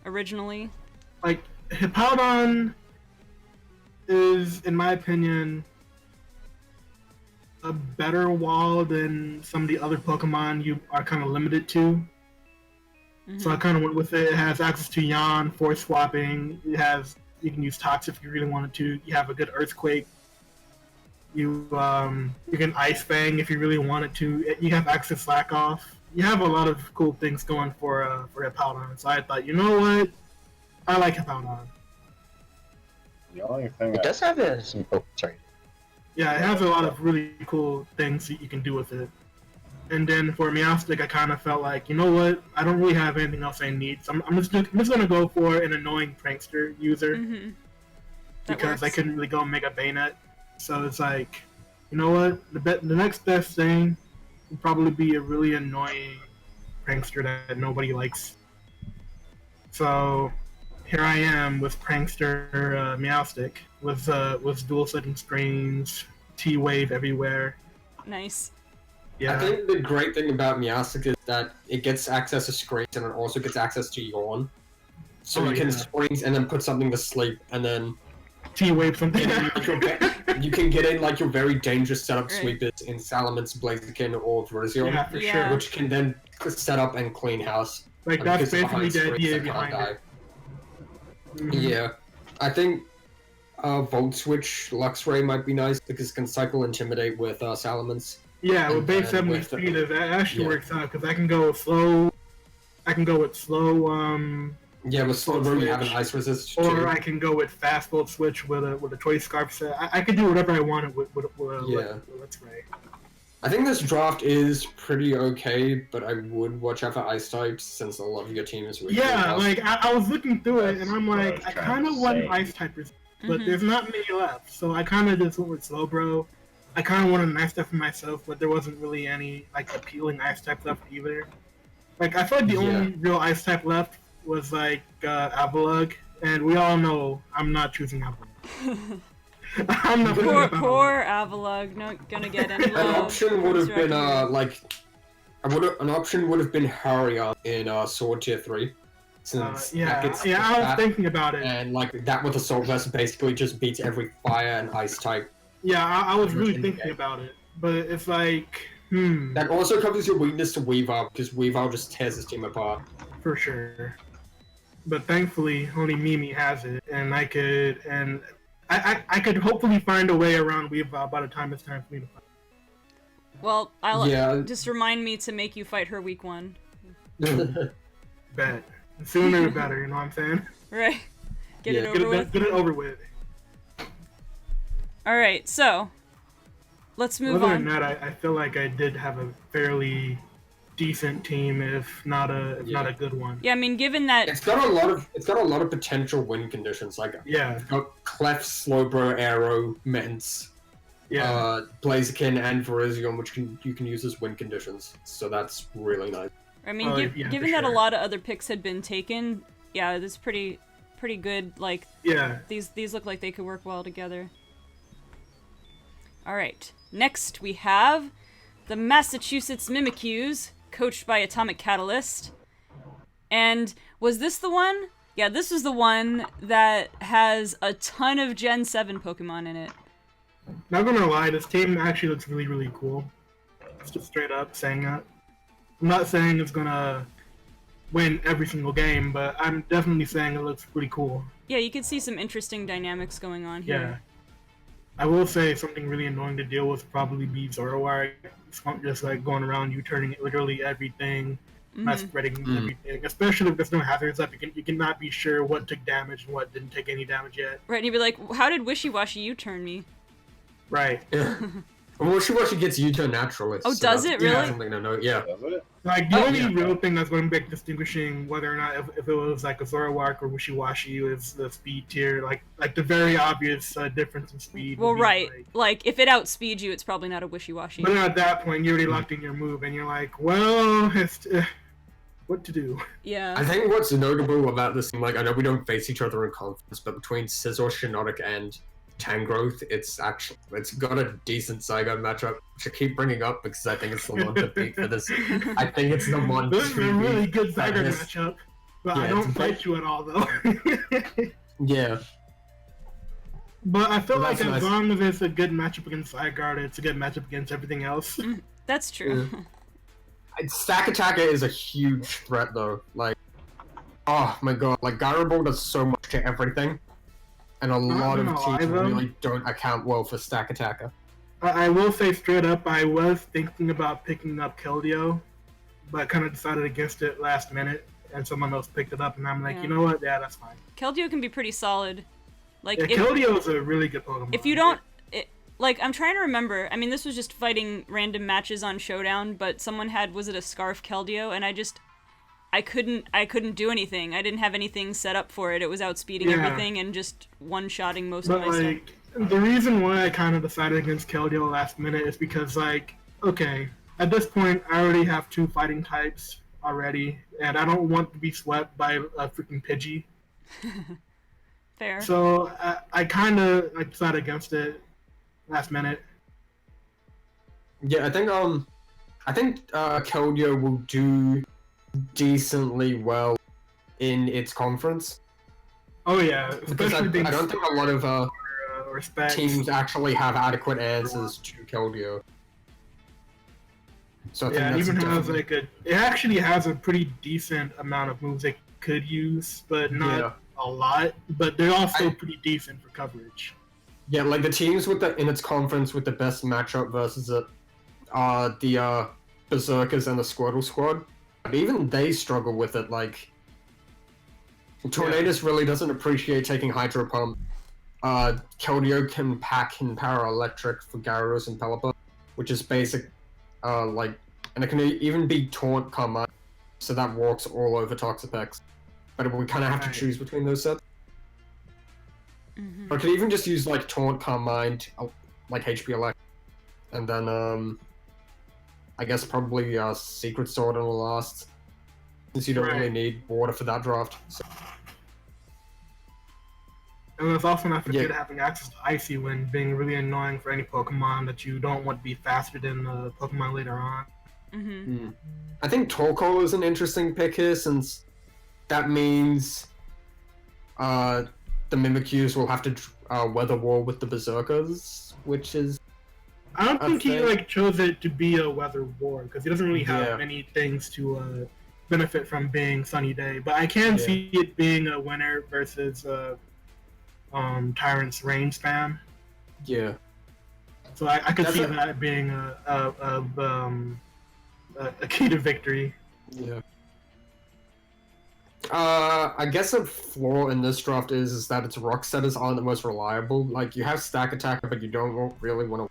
originally. Like, Hippowdon is, in my opinion, a better wall than some of the other Pokemon you are kind of limited to. So I kind of went with it. It has access to Yawn, force swapping. You can use Tox if you really wanted to. You have a good Earthquake. You can Ice Fang if you really wanted to. You have access to Slack Off. You have a lot of cool things going for Hippowdon. So I thought, you know what? I like Hippowdon. The only thing It does have some. Oh, sorry. Yeah, it has a lot of really cool things that you can do with it. And then for Meowstic, I kind of felt like, you know what? I don't really have anything else I need. So I'm just gonna go for an annoying prankster user because I couldn't really go Mega Bayonet. So it's like, you know what? The next best thing would probably be a really annoying prankster that nobody likes. So here I am with prankster Meowstic with dual setting screens, T-Wave everywhere. Nice. Yeah. I think the great thing about Meowstic is that it gets access to screens and it also gets access to Yawn. So you can screens and then put something to sleep and then T-Wave something. You can get in like your very dangerous setup sweepers in Salamence, Blaziken, or Virizion, yeah, for sure. Which can then set up and clean house. Like that's basically the idea behind it. Yeah, I think Volt Switch Luxray might be nice because it can cycle Intimidate with Salamence. Yeah, with base 70 speed, that actually works out because I can go slow. I can go with slow. Yeah, with slow you have an ice resist. Or I can go with fast Volt Switch with a Choice Scarf set. I can do whatever I wanted with Luxray. I think this draft is pretty okay, but I would watch out for ice types since a lot of your team is weak. Yeah, like I was looking through it and I'm like, I kind of want ice typers, but there's not many left. So I kind of just went with Slowbro. I kind of wanted an ice type for myself, but there wasn't really any like appealing ice type left either. Like I felt like the only real ice type left was like Avalugg, and we all know I'm not choosing Avalugg. I'm not poor Avalugg, not gonna get any love. An option would have been an option would have been Harrier in Sword Tier 3. Since I was thinking about it. And like that with Assault Vest basically just beats every fire and ice type. Yeah, I was really thinking about it, but it's like, That also covers your weakness to Weavile because Weavile just tears his team apart. For sure. But thankfully, only Mimi has it, and I could hopefully find a way around Weavile by the time it's time for me to fight. Well, just remind me to make you fight her week 1. Bet. The sooner the better, you know what I'm saying? Right. Get it over with. Alright, so let's move on. Other than that, I feel like I did have a fairly decent team, if not a good one. Yeah, I mean, given that it's got a lot of potential win conditions, like Clef, Slowbro, Arrow, Mence, Blaziken, and Virizion, which you can use as win conditions. So that's really nice. I mean, given that a lot of other picks had been taken, yeah, it's pretty good. Like, these look like they could work well together. All right, next we have the Massachusetts Mimikyus, coached by Atomic Catalyst. And was this the one? Yeah, this was the one that has a ton of Gen 7 Pokemon in it. Not gonna lie, this team actually looks really, really cool. It's just straight up saying that. I'm not saying it's gonna win every single game, but I'm definitely saying it looks pretty cool. Yeah, you can see some interesting dynamics going on here. Yeah. I will say something really annoying to deal with probably be Zoroark. It's just like going around turning literally everything, spreading everything. Especially if there's no hazards up, you cannot be sure what took damage and what didn't take any damage yet. Right, and you'd be like, how did Wishy-Washy U-turn me? Right. Yeah. Well, Wishy-Washy gets U-turn naturally. Oh, does it really? Something to know. Yeah. Does it? Like the only real thing that's going to be distinguishing whether or not if it was like a Zoroark or Wishy-Washy is the speed tier, like the very obvious difference in speed. Well, right. Like if it outspeeds you, it's probably not a Wishy-Washy. But at that point, you're already locked in your move, and you're like, well, what to do? Yeah. I think what's notable about this, like, I know we don't face each other in conference, but between Scizor, Shiinotic, and Tangrowth, it's got a decent Zygarde matchup, which I keep bringing up because I think it's the one to beat for this. I think it's the one. This is a really good Zygarde matchup, but I don't fight you at all though. Yeah. But I feel like as long as it's a good matchup against Zygarde, it's a good matchup against everything else. That's true. Stack Attacker is a huge threat though. Like Oh my god, like Gyroball does so much to everything, and a lot of teams really don't account well for Stack Attacker. I will say straight up, I was thinking about picking up Keldeo, but kind of decided against it last minute, and someone else picked it up, and I'm like, you know what? Yeah, that's fine. Keldeo can be pretty solid. Like, yeah, Keldeo is a really good Pokemon. If you don't... Like, I'm trying to remember, I mean, this was just fighting random matches on Showdown, but someone had, was it a Scarf Keldeo, and I couldn't do anything. I didn't have anything set up for it. It was outspeeding everything and just one-shotting most of my stuff. The reason why I kind of decided against Keldeo last minute is because, like, okay, at this point, I already have 2 fighting types already, and I don't want to be swept by a freaking Pidgey. Fair. So, I kind of decided against it last minute. Yeah, I think Keldeo will do decently well in its conference. Oh yeah, because I don't think a lot of teams actually have adequate answers to Keldeo. So I think that's even has like it actually has a pretty decent amount of moves it could use, but not a lot. But they're also pretty decent for coverage. Yeah, like the teams in its conference with the best matchup versus it are the Berserkers and the Squirtle Squad. But even they struggle with it, like... Tornadus really doesn't appreciate taking Hydro Pump. Keldeo can pack in Power Electric for Gyarados and Pelipper, which is basic, and it can even be Taunt Karma, so that walks all over Toxapex. But we kind of have to choose between those sets. Or I could even just use like Taunt, Calm Mind, like HP Elect, and then I guess probably Secret Sword on the last, since you don't really need water for that draft. So. And let's also not forget having access to Icy Wind being really annoying for any Pokemon that you don't want to be faster than the Pokemon later on. I think Torkoal is an interesting pick here, since that means the Mimikyus will have to weather war with the Berserkers, which is... I don't think he chose it to be a weather war, because he doesn't really have many things to benefit from being Sunny Day. But I can see it being a winner versus Tyrant's Rain Spam. Yeah. So I could see that being a key to victory. Yeah. I guess a flaw in this draft is that its rock setters aren't the most reliable. Like, you have Stack Attacker, but you don't really want to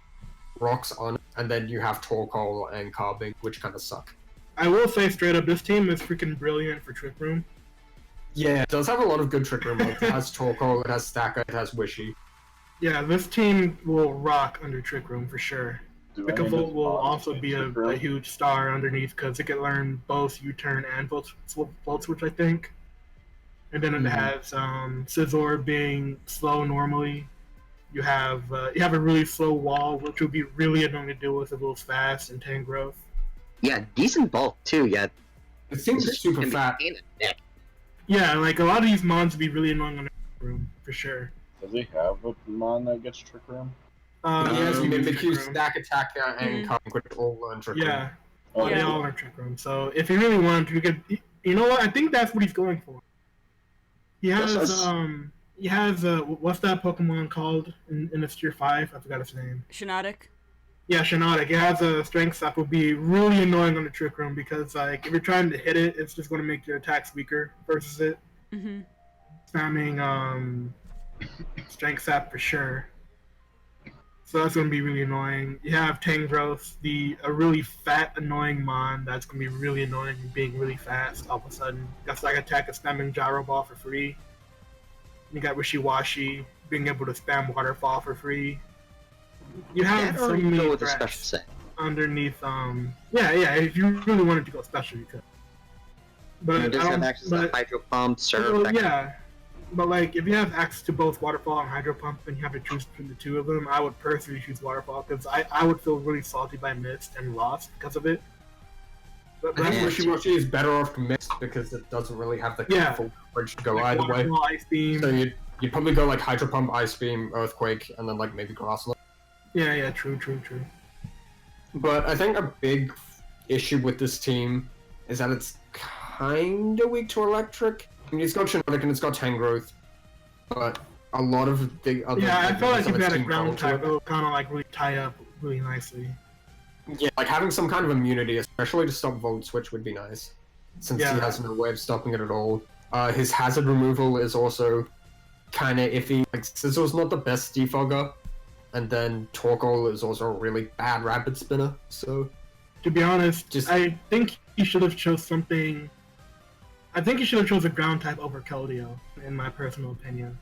rocks on it, and then you have Torkoal and Carbink, which kind of suck. I will say straight up, this team is freaking brilliant for Trick Room. Yeah, it does have a lot of good Trick Room. It has Torkoal, it has Stacker, it has Wishy. Yeah, this team will rock under Trick Room for sure. Vikavolt will also be a huge star underneath because it can learn both U-turn and Volt Switch, I think. And then it has Scizor being slow normally. You have a really slow wall, which would be really annoying to deal with if it was fast and Tangrowth. Yeah, decent bulk too. Yeah, it seems super fat. Yeah, like a lot of these mons would be really annoying on the Trick Room for sure. Does he have a mon that gets Trick Room? Yes, Mimikyu, Stack Attacker, and Carbink all learn Trick Room. Yeah, they all learn Trick Room. So if he really wanted to, he could. You know what? I think that's what he's going for. He has what's that Pokemon called in its tier 5? I forgot its name. Shiinotic. Yeah, Shiinotic. It has a strength that will be really annoying on the Trick Room because like if you're trying to hit it, it's just going to make your attacks weaker versus it. Spamming strength sap for sure. So that's going to be really annoying. You have Tangrowth, a really fat, annoying mon that's going to be really annoying and being really fast all of a sudden. That's like attack a spamming Gyro Ball for free. You got Wishy-Washy being able to spam Waterfall for free. You have so many threats underneath. If you really wanted to go special, you could. But it does have access to Hydro Pump, Surf. But like, if you have access to both Waterfall and Hydro Pump, and you have to choose between the two of them, I would personally choose Waterfall because I would feel really salty by Mist and lost because of it. But I think Wishy-Washy is better off Mist because it doesn't really have the full coverage to go either way. Ice Beam. So you'd probably go like Hydro Pump, Ice Beam, Earthquake, and then like maybe Grassland. Yeah, true. But I think a big issue with this team is that it's kinda weak to Electric. mean, it's got genetic and it's got Tangrowth, but a lot of the other... Yeah, I feel like if you had a team ground culture- type, it would kind of like really tie up really nicely. Yeah, like having some kind of immunity, especially to stop Volt Switch, would be nice. Since he Yeah. has no way of stopping it at all. His hazard removal is also kind of iffy. Like, Sizzle's not the best defogger, and then Torkoal is also a really bad rapid spinner, so... To be honest, Just- I think he should have chose something... I think he should have chose a ground type over Keldeo, in my personal opinion.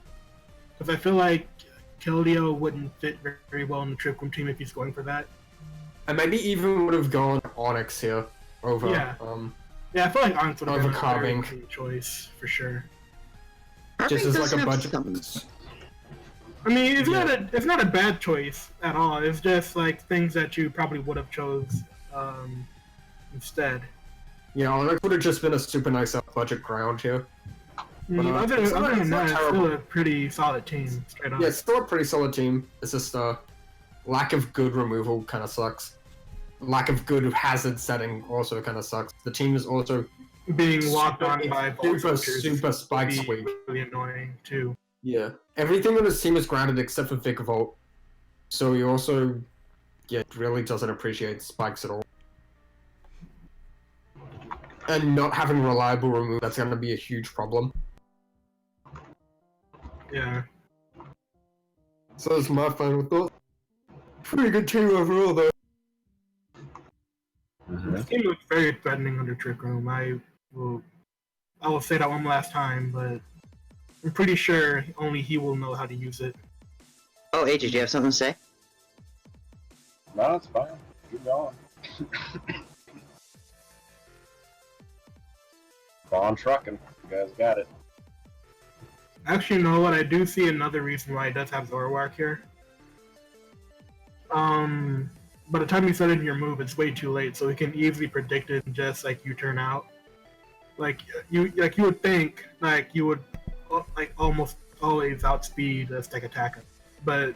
Because I feel like Keldeo wouldn't fit very well in the Trick Room team if he's going for that. And maybe even would have gone Onyx here over, Yeah. Yeah, I feel like Onyx would have been a Overcarving. very good choice, for sure. just as like a budget... I mean, it's not a bad choice at all. It's just like things that you probably would have chose instead. Yeah, Onyx would have just been a super nice budget ground here. Other it's than not that, it's terrible. still a pretty solid team, straight up. Yeah, it's still a pretty solid team. It's just lack of good removal kind of sucks. Lack of good hazard setting also kind of sucks. The team is also Being walked on by super spike would be sweep. really annoying too. Yeah, everything on his team is grounded except for Vic Volt. So he also, really doesn't appreciate spikes at all. And not having reliable remove, that's going to be a huge problem. Yeah. So that's my final thought. Pretty good team overall, though. This team looks very threatening under Trick Room. I will say that one last time, but I'm pretty sure only he will know how to use it. Oh, AJ, do you have something to say? No, it's fine. Keep going. Ball trucking. You guys got it. Actually, you know what? I do see another reason why he does have Zoroark here. By the time you set in your move, it's way too late, so he can easily predict it and just like you turn out. Like you would think like you would like almost always outspeed a stick attacker, but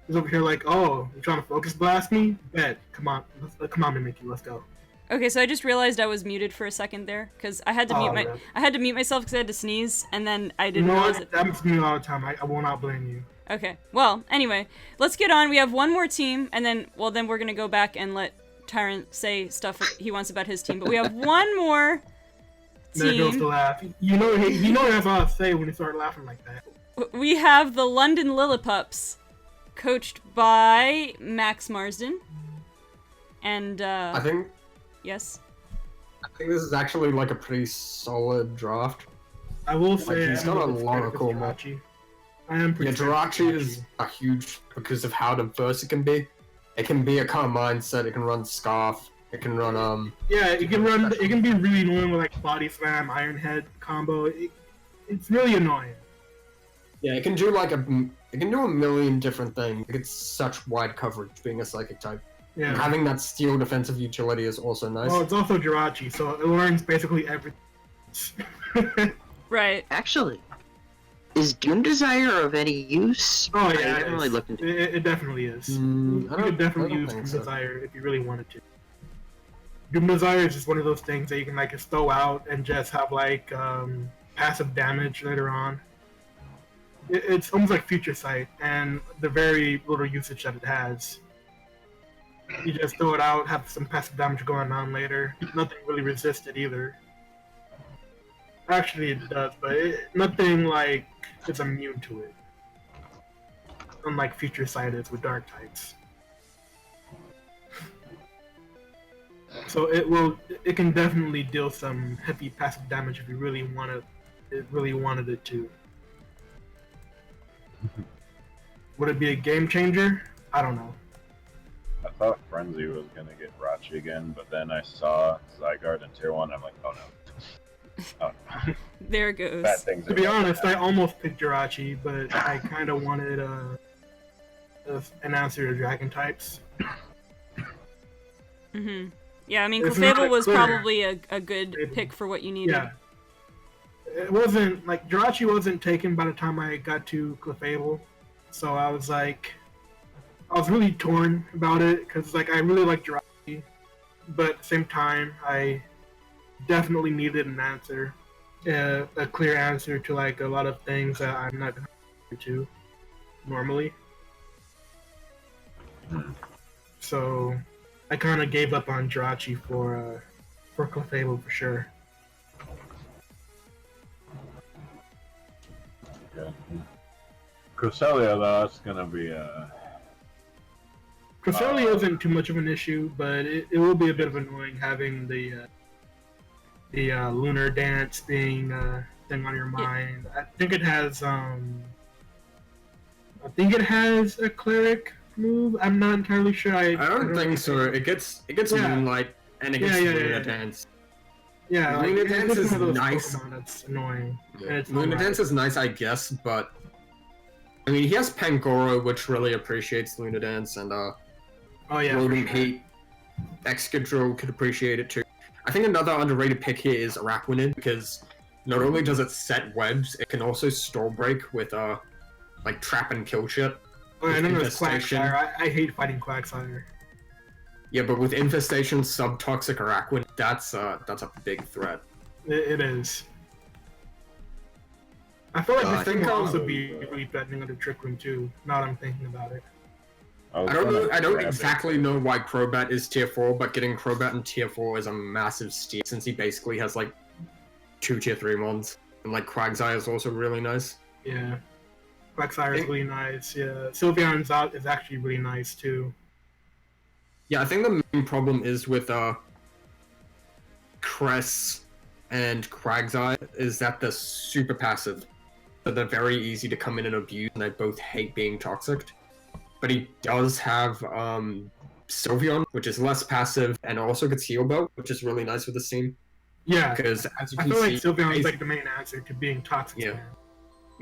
he's over here like, oh, you're trying to focus blast me? Bet, come on, Mimikyu, let's go. Okay, so I just realized I was muted for a second there because I had to mute man. I had to mute myself because I had to sneeze, and then I You didn't know realize what? it. That happens to me all the time. I will not blame you. Okay. Well, anyway, let's get on. We have one more team, and then we're gonna go back and let Tyrant say stuff he wants about his team. But we have one more There goes the team. laugh. You know he has a lot to say when he started laughing like that. We have the London Lillipups, coached by Max Marsden. And I think yes. this is actually like a pretty solid draft. I will say he's got a lot of cool moves. Jirachi. I am pretty Jirachi is a huge because of how diverse it can be. It can be a calm mindset. It can run Scarf. It can run Yeah, it can run. It can be really annoying with like Body Slam, Iron Head combo. It's really annoying. Yeah, it can do like it can do a million different things. It gets such wide coverage being a psychic type. And Yeah. having that steel defensive utility is also nice. Well, it's also Jirachi, so it learns basically everything. Right. Actually, is Doom Desire of any use? Oh I yeah, haven't really looked into it. it definitely is. I You don't- could definitely I don't use think Doom so. Desire if you really wanted to. Doom Desire is just one of those things that you can like just throw out and just have like passive damage later on. It's almost like Future Sight, and the very little usage that it has. You just throw it out, have some passive damage going on later. Nothing really resisted either. Actually, it does, but nothing like is immune to it. Unlike Future Sight is with Dark types. So it can definitely deal some heavy passive damage if you really wanted it to. Would it be a game changer? I don't know. I thought Frenzy was gonna get Rachi again, but then I saw Zygarde in Tier 1, I'm like, oh no. Oh no. There it goes. Bad things To are be gonna honest, I happen. almost picked Jirachi, but I kind of wanted an answer to Dragon types. Mm-hmm. Yeah, I mean, It's not Clefable was clear. probably a good pick for what you needed. Yeah. It wasn't, like, Jirachi wasn't taken by the time I got to Clefable, so I was really torn about it, because, like, I really like Jirachi, but at the same time, I definitely needed an answer. a clear answer to like a lot of things that I'm not gonna answer to normally. So I kind of gave up on Jirachi for Clefable for sure. Yeah. Cresselia, though, it's gonna be Cresselia isn't too much of an issue, but it will be a bit of annoying having the lunar dance being thing on your mind. I think it has a cleric move. I'm not entirely sure. I don't think so. It gets Moonlight and it gets Lunar Dance. Yeah, like, Lunar Dance is nice. Pokemon that's annoying. Yeah. Lunar Dance is nice, I guess, but I mean, he has Pangoro, which really appreciates Lunar Dance, and Rodent Heat, Excadrill could appreciate it too. I think another underrated pick here is Araquanid, because not only does it set webs, it can also store break with like trap and kill shit. Oh, and then there's Quagsire. I hate fighting Quagsire. Yeah, but with Infestation, Subtoxic, Araquanid, that's a big threat. It is. I feel like this thing will also be really threatening under Trick Room too, now that I'm thinking about it. I don't exactly know why Crobat is tier 4, but getting Crobat in tier 4 is a massive steal, since he basically has like 2 tier 3 mons. And like Quagsire is also really nice. Yeah. Quagsire is really nice, yeah. Sylveon is actually really nice too. Yeah, I think the main problem is with Cress and Quagsire is that they're super passive. So they're very easy to come in and abuse, and they both hate being toxic. But he does have Sylveon, which is less passive, and also gets Heal Belt, which is really nice with this team. Yeah, because as you I can feel see, like Sylveon is like the main answer to being toxic. Yeah.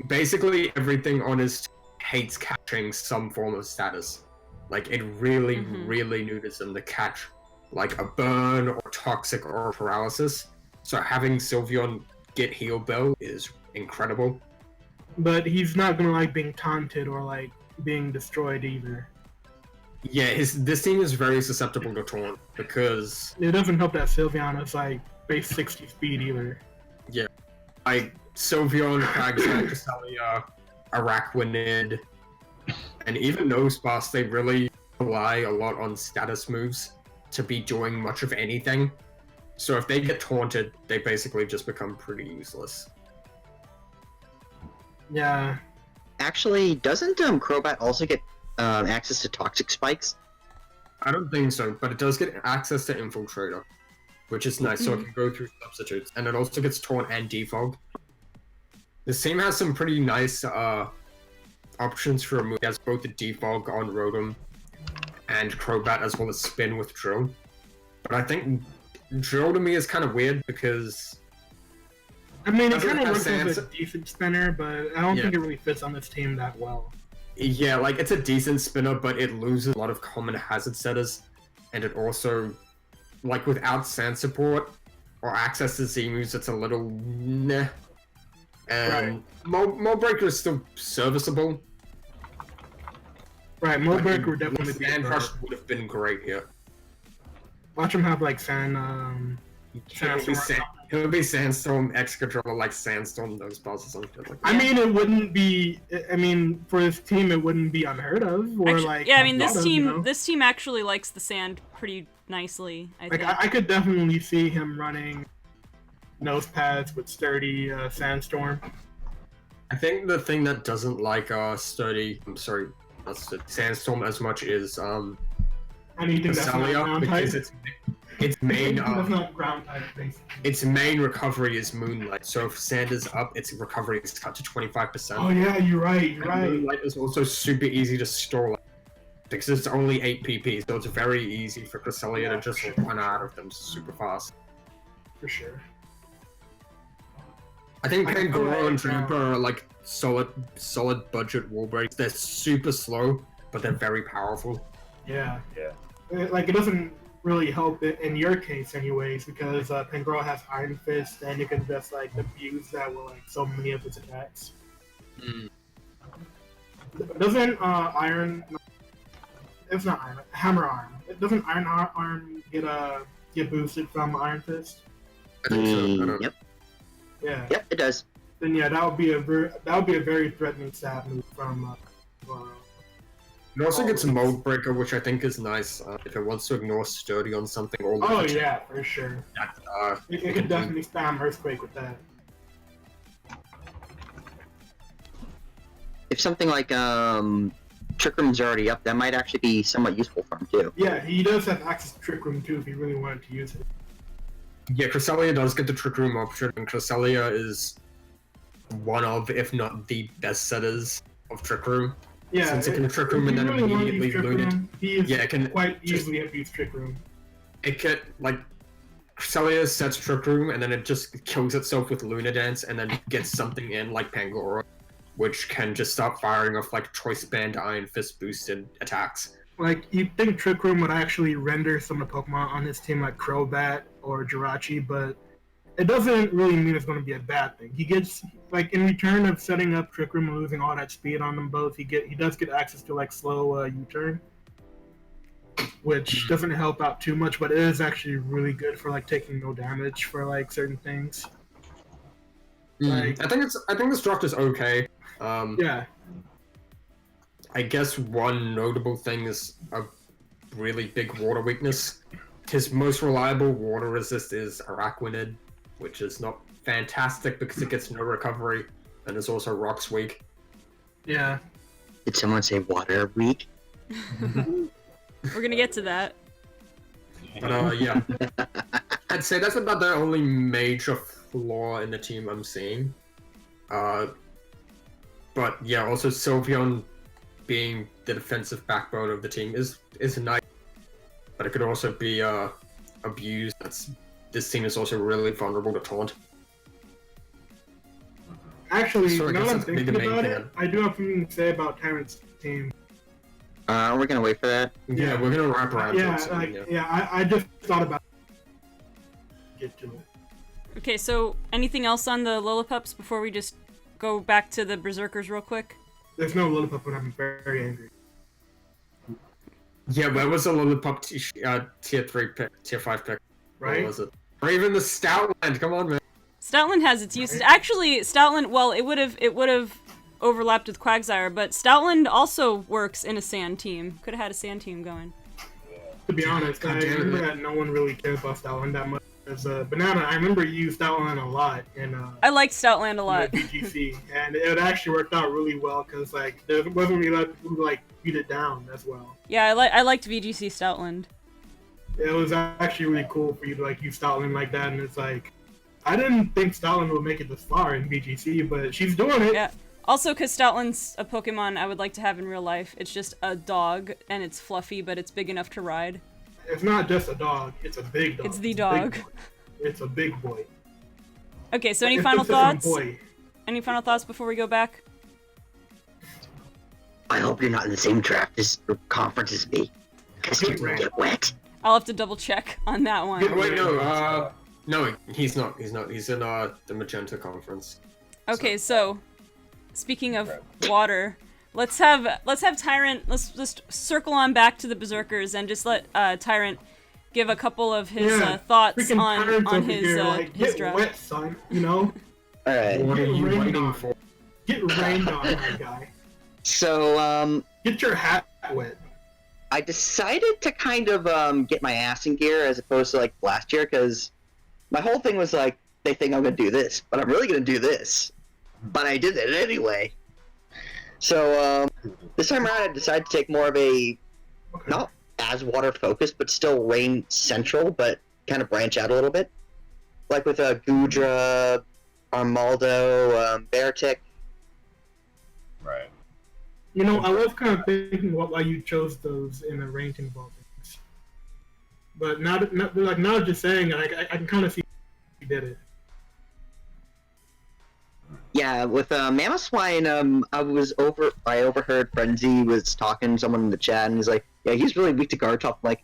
Basically, everything on his team hates catching some form of status. Like, it really, really neuters them to catch, like, a burn, or toxic, or paralysis. So having Sylveon get Heal Belt is incredible. But he's not gonna like being taunted or like being destroyed either. Yeah, this team is very susceptible to taunt because it doesn't help that Sylveon is like base 60 speed either. Yeah, like Sylveon, Quagsire, Cresselia, Araquanid, and even Nosepass, they really rely a lot on status moves to be doing much of anything. So if they get taunted, they basically just become pretty useless. Yeah. Actually, doesn't Crobat also get access to Toxic Spikes? I don't think so, but it does get access to Infiltrator, which is nice, so it can go through substitutes. And it also gets Taunt and Defog. This team has some pretty nice options for a move. It has both the Defog on Rotom and Crobat, as well as Spin with Drill. But I think Drill to me is kind of weird because... I mean, it kind of works as a decent spinner, but I don't think it really fits on this team that well. Yeah, like, it's a decent spinner, but it loses a lot of common hazard setters. And it also, like, without sand support or access to Z moves, it's a little meh. And Mold Breaker is still serviceable. Right, Mold Breaker would definitely be Sand Rush would have been great here. Watch him have, like, Sand... It would be Sandstorm, Excadrill, like Sandstorm, those balls or something like that. I mean, it wouldn't be. I mean, for this team, it wouldn't be unheard of. Or actually, like, yeah, I mean, this team actually likes the sand pretty nicely. I think. I could definitely see him running nose pads with sturdy Sandstorm. I think the thing that doesn't like Sandstorm as much is anything that's not ground because type. Its main that's not ground type, basically. Its main recovery is Moonlight. So if sand is up, its recovery is cut to 25%. Oh yeah, you're right. You're right. Moonlight is also super easy to store because it's only 8 PP, so it's very easy for Cresselia to just run out of them super fast. For sure. I think Pangoro and Drampa are like solid budget wall breaks. They're super slow, but they're very powerful. Yeah. Yeah. Like, it doesn't really help it in your case anyways, because Pangoro has Iron Fist and you can just like abuse that with like so many of its attacks. Doesn't it's not Iron, Hammer Arm. Doesn't Iron Arm get boosted from Iron Fist? I think so. Yep. Yeah. Yep, it does. Then yeah, that would be a very threatening stab move from. It also gets Mold Breaker, which I think is nice if it wants to ignore Sturdy on something. Or Oh yeah, for sure. It could definitely spam Earthquake with that. If something like Trick Room's already up, that might actually be somewhat useful for him too. Yeah, he does have access to Trick Room too if he really wanted to use it. Yeah, Cresselia does get the Trick Room option, and Cresselia is one of, if not the best setters of Trick Room. Yeah, since it can Trick Room and then really immediately loot it. It can quite just easily abuse Trick Room. It can, like, Cresselia sets Trick Room, and then it just kills itself with Luna Dance, and then gets something in, like Pangoro, which can just start firing off, like, Choice Band Iron Fist boosted attacks. Like, you'd think Trick Room would actually render some of the Pokemon on his team, like Crobat or Jirachi, but it doesn't really mean it's going to be a bad thing. He gets, like, in return of setting up Trick Room and losing all that speed on them both, he does get access to, like, slow U-turn, which doesn't help out too much, but it is actually really good for, like, taking no damage for, like, certain things. Like, I think this draft is okay. Yeah. I guess one notable thing is a really big water weakness. His most reliable water resist is Araquanid, which is not fantastic because it gets no recovery, and is also Rock's weak. Yeah. Did someone say water weak? We're gonna get to that. But yeah. I'd say that's about the only major flaw in the team I'm seeing. But yeah, also Sylveon being the defensive backbone of the team is nice, but it could also be abused. This team is also really vulnerable to taunt. Actually, So I now guess I'm that's maybe thinking the main about thing. it, I do have something to say about Tyrant's team. Are we gonna wait for that? Yeah, we're gonna wrap around. Yeah, to it soon, yeah. I just thought about get to it. Okay, so anything else on the Lillipups before we just go back to the Berserkers real quick? There's no Lilliput, but I'm very angry. Yeah, where was the Lillipup tier 3 pick, tier 5 pick? Right? Where was it? Or even the Stoutland, come on, man. Stoutland has its uses. Actually, Stoutland, well, it would have overlapped with Quagsire, but Stoutland also works in a sand team. Could have had a sand team going. To be honest, I remember that no one really cares about Stoutland that much. As Banana, I remember you used Stoutland a lot in I liked Stoutland a lot. BGC, and it actually worked out really well because like there wasn't really a lot of people who like beat it down as well. Yeah, I liked VGC Stoutland. It was actually really cool for you to like use Stoutland like that, and it's like I didn't think Stoutland would make it this far in BGC, but she's doing it. Yeah. Also, because Stoutland's a Pokemon I would like to have in real life. It's just a dog, and it's fluffy, but it's big enough to ride. It's not just a dog; it's a big dog. It's the dog. It's a big boy. Okay, so any It's final a different thoughts? boy. Any final thoughts before we go back? I hope you're not in the same draft as or conference as me, because you can get wet. I'll have to double check on that one. Wait, no, he's not. He's in the Magenta conference. Okay, so speaking of water, let's have Tyrant. Let's just circle on back to the Berserkers and just let Tyrant give a couple of his thoughts Freaking on Tyrant's over his here, like, his get draft. wet, son. You know, Alright. What are you Rained waiting on. for? Get rained on, my guy. So, Get your hat wet. I decided to kind of get my ass in gear as opposed to like last year, because my whole thing was like, they think I'm gonna do this, but I'm really gonna do this. But I did it anyway. So this time around, I decided to take more of a not as water focused, but still rain central, but kind of branch out a little bit, like with Gudra, Armaldo, Beartic. Right. You know, I was kind of thinking why you chose those in the ranking of all things. But now just saying, I can kind of see you did it. Yeah, with Mamoswine, I overheard Frenzy was talking to someone in the chat, and he's like, yeah, he's really weak to Garchomp. Like,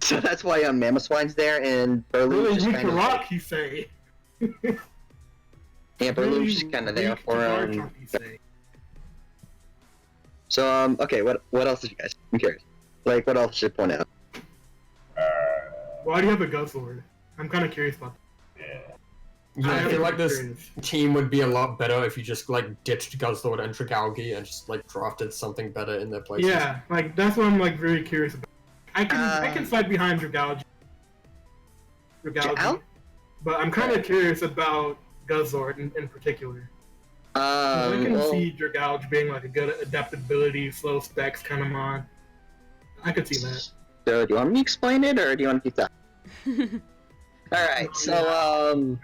so that's why Mamoswine's there, and Burley's Really just weak kind to of rock, like, you say. yeah, Burley's just kind of there Weak to for Garchomp, you say. So okay, what else did you guys? I'm curious. Like, what else should I point out? Why do you have a Guzzlord? I'm kind of curious about that. Yeah. Yeah, I feel like this team would be a lot better if you just like ditched Guzzlord and Dragalge and just like drafted something better in their places. Yeah, like that's what I'm like very curious about. I can fight behind Dragalge, but I'm kind of curious about Guzzlord in particular. I can see Dragalge being like a good adaptability, slow specs kind of mon. I could see that. So, do you want me to explain it, or do you want to keep that? Alright, so,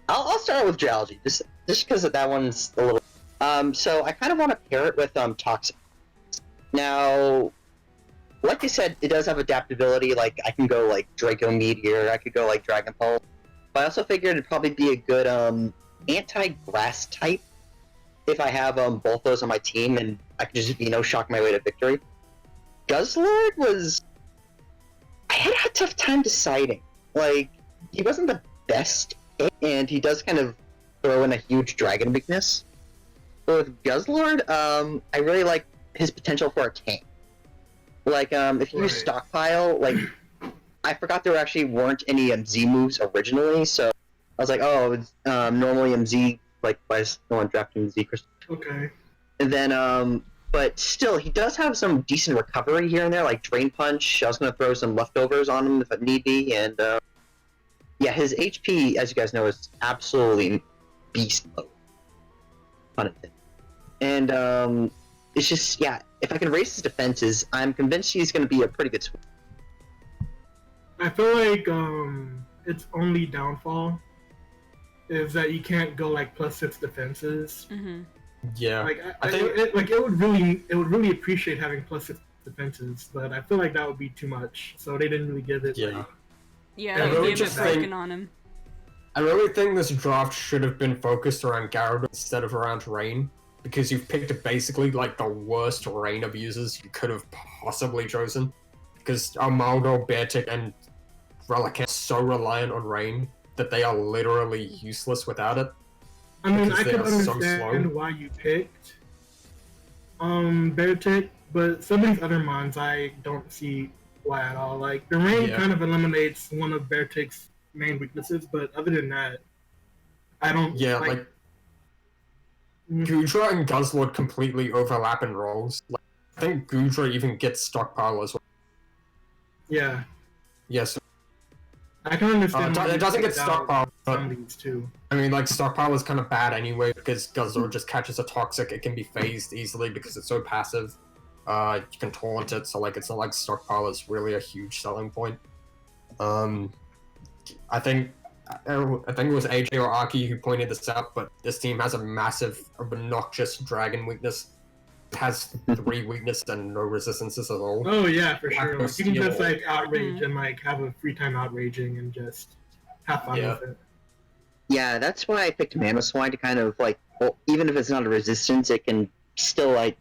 I'll start with Geology, just because that one's a little... so I kind of want to pair it with, Toxic. Now, like I said, it does have adaptability, like, I can go, like, Draco Meteor, I could go, like, Dragon Pulse, but I also figured it'd probably be a good, anti-grass type if I have, both those on my team, and I could just, shock my way to victory. Guzzlord was... I had a tough time deciding. Like, he wasn't the best, and he does kind of throw in a huge dragon weakness. But with Guzzlord, I really like his potential for a tank. Like, if you use Stockpile, like, I forgot there actually weren't any Z moves originally, so I was like, oh, it's, normally MZ, like, by someone drafting Z Crystal. Okay. And then, but still, he does have some decent recovery here and there, like Drain Punch. I was going to throw some leftovers on him if it need be, and, yeah, his HP, as you guys know, is absolutely beast mode. Fun of it. And, it's just, yeah, if I can raise his defenses, I'm convinced he's going to be a pretty good swimmer. I feel like, its only downfall is that you can't go, like, +6 defenses. Mm-hmm. Yeah, like I think it would really appreciate having +6 defenses, but I feel like that would be too much. So they didn't really give it. Yeah. Yeah, that would be a bit broken on him. I really think this draft should have been focused around Gyarados instead of around Rain, because you've picked basically like the worst Rain abusers you could have possibly chosen. Because Armaldo, Beartic, and Relicanth are so reliant on Rain that they are literally useless without it. I mean, I can understand why you picked Beartic, but some of these other mons I don't see why at all. Like, the Rain kind of eliminates one of Beartic's main weaknesses, but other than that, I don't... Yeah, like Goodra and Guzzlord completely overlap in roles. Like, I think Goodra even gets Stockpile as well. Yeah. Yes. I can understand it doesn't get Stockpile, but these too. I mean, like, Stockpile is kind of bad anyway, because Guzzlord just catches a Toxic, it can be phased easily because it's so passive. You can taunt it, so, like, it's not like Stockpile is really a huge selling point. I think it was AJ or Aki who pointed this out, but this team has a massive, obnoxious dragon weakness. It has 3 weaknesses and no resistances at all. Oh yeah, for sure. Like, you can just like outrage and like have a free time outraging and just have fun with it. Yeah, that's why I picked Mamoswine to kind of like, well, even if it's not a resistance, it can still like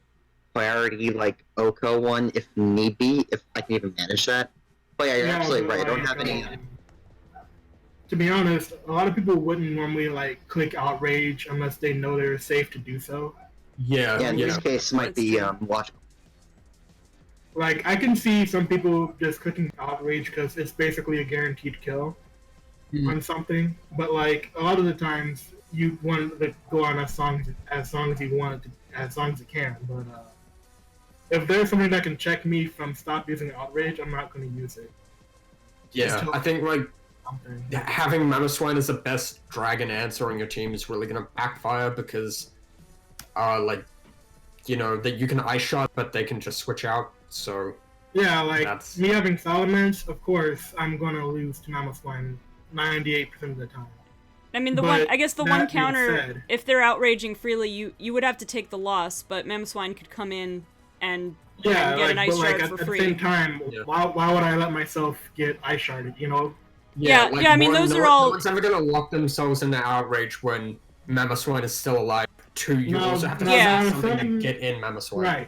priority like Oko one if need be, if I can even manage that. But yeah, you're absolutely right. I don't have any. To be honest, a lot of people wouldn't normally like click outrage unless they know they're safe to do so. Yeah, in this case, might be watchable. Like, I can see some people just clicking outrage because it's basically a guaranteed kill on something. But like a lot of the times, you want to go on as long as you want to, as long as you can. But if there's something that can check me from stop using outrage, I'm not going to use it. Yeah, I think like having Mamoswine as the best dragon answer on your team is really going to backfire because. Like, you know, that you can Ice Shot, but they can just switch out, so... Yeah, like, me having Salamence, of course, I'm gonna lose to Mamoswine 98% of the time. I mean, I guess the one counter, if they're outraging freely, you would have to take the loss, but Mamoswine could come in and get an Ice Shard for free. At the same time, why would I let myself get Ice Sharded, you know? Yeah, I mean, those are all... No one's ever gonna lock themselves into outrage when Mamoswine is still alive. You also have to have something to get in Mamoswine.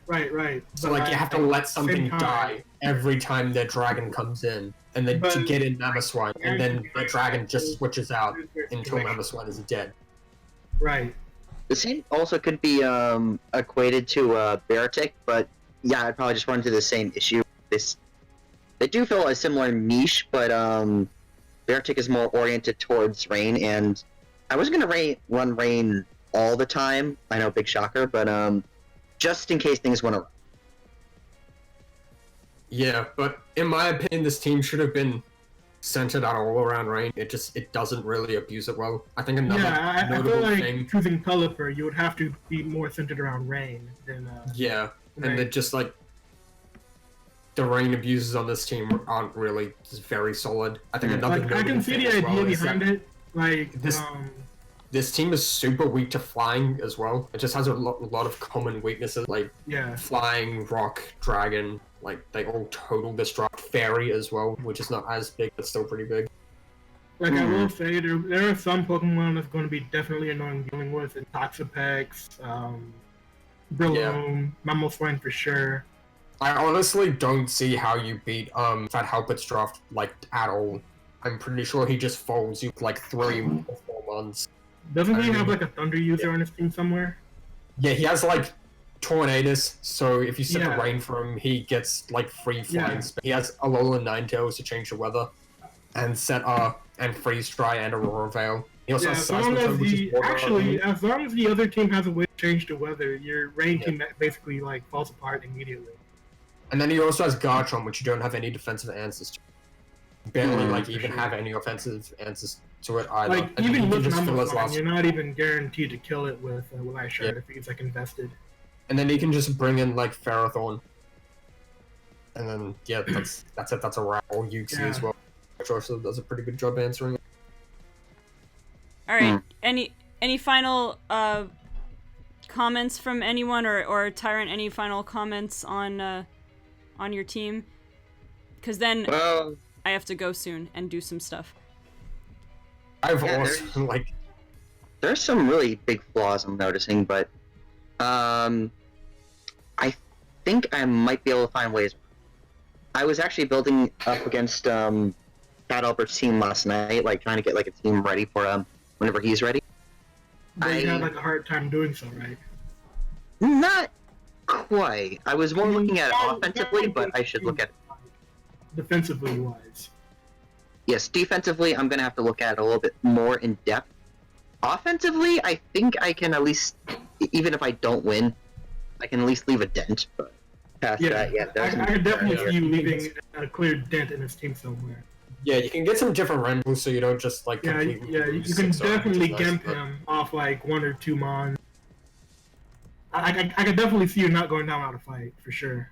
Right. So, like, you have to let something die every time their dragon comes in, and then to get in Mamoswine, and then the dragon just switches out until Mamoswine is dead. Right. The same also could be equated to Beartic, but yeah, I'd probably just run into the same issue. They do fill a similar niche, but Beartic is more oriented towards Rain, and I was gonna run Rain all the time. I know, big shocker, but just in case things went wrong. Yeah, but in my opinion, this team should have been centered out all around Rain. It doesn't really abuse it well. I think another I notable feel like thing. choosing Pelipper, you would have to be more centered around Rain than. Yeah, Rain. and then just like the Rain abuses on this team aren't really just very solid. I think another like, I can see the idea behind it. Like this team is super weak to flying as well. It just has a lot of common weaknesses, like flying, rock, dragon. Like they all total destruct. Fairy as well, which is not as big but still pretty big. Like I will say, there are some Pokemon that's going to be definitely annoying dealing with, and Toxapex, Breloom, Mamoswine for sure. I honestly don't see how you beat Fat Halbert's draft like at all. I'm pretty sure he just folds you like 3 or 4 months. Doesn't he have like a Thunder user on his team somewhere? Yeah, he has like Tornadus, so if you set the Rain for him, he gets like free flying. He has Alola Ninetales to change the weather, and and Freeze Dry and Aurora Veil. He also has as long as the other team has a way to change the weather, your Rain team basically like falls apart immediately. And then he also has Garchomp, which you don't have any defensive answers to. Barely even have any offensive answers to it either. Like and even with Mamoswine, you're not even guaranteed to kill it with Ice-Shard if he's like invested. And then he can just bring in like Ferrothorn. And then that's it. That's a wrap. Or Uxie as well. Which also does a pretty good job answering it. All right. Any final comments from anyone, or Tyrant? Any final comments on your team? Because then I have to go soon and do some stuff. I've also like. There's some really big flaws I'm noticing, but I think I might be able to find ways. I was actually building up against Fat Albert's team last night, like trying to get like a team ready for whenever he's ready. But you had like a hard time doing so, right? Not quite. I was more looking at it offensively, but I should look at it defensively wise. Yes, defensively, I'm gonna have to look at it a little bit more in depth. Offensively, I think I can at least, even if I don't win, I can at least leave a dent. But past that, I could definitely see you leaving a clear dent in his team somewhere. Yeah, you can get some different Renbus so you don't just like completely you can definitely Gemp him off like 1 or 2 Mon. I could definitely see you not going down without a fight for sure.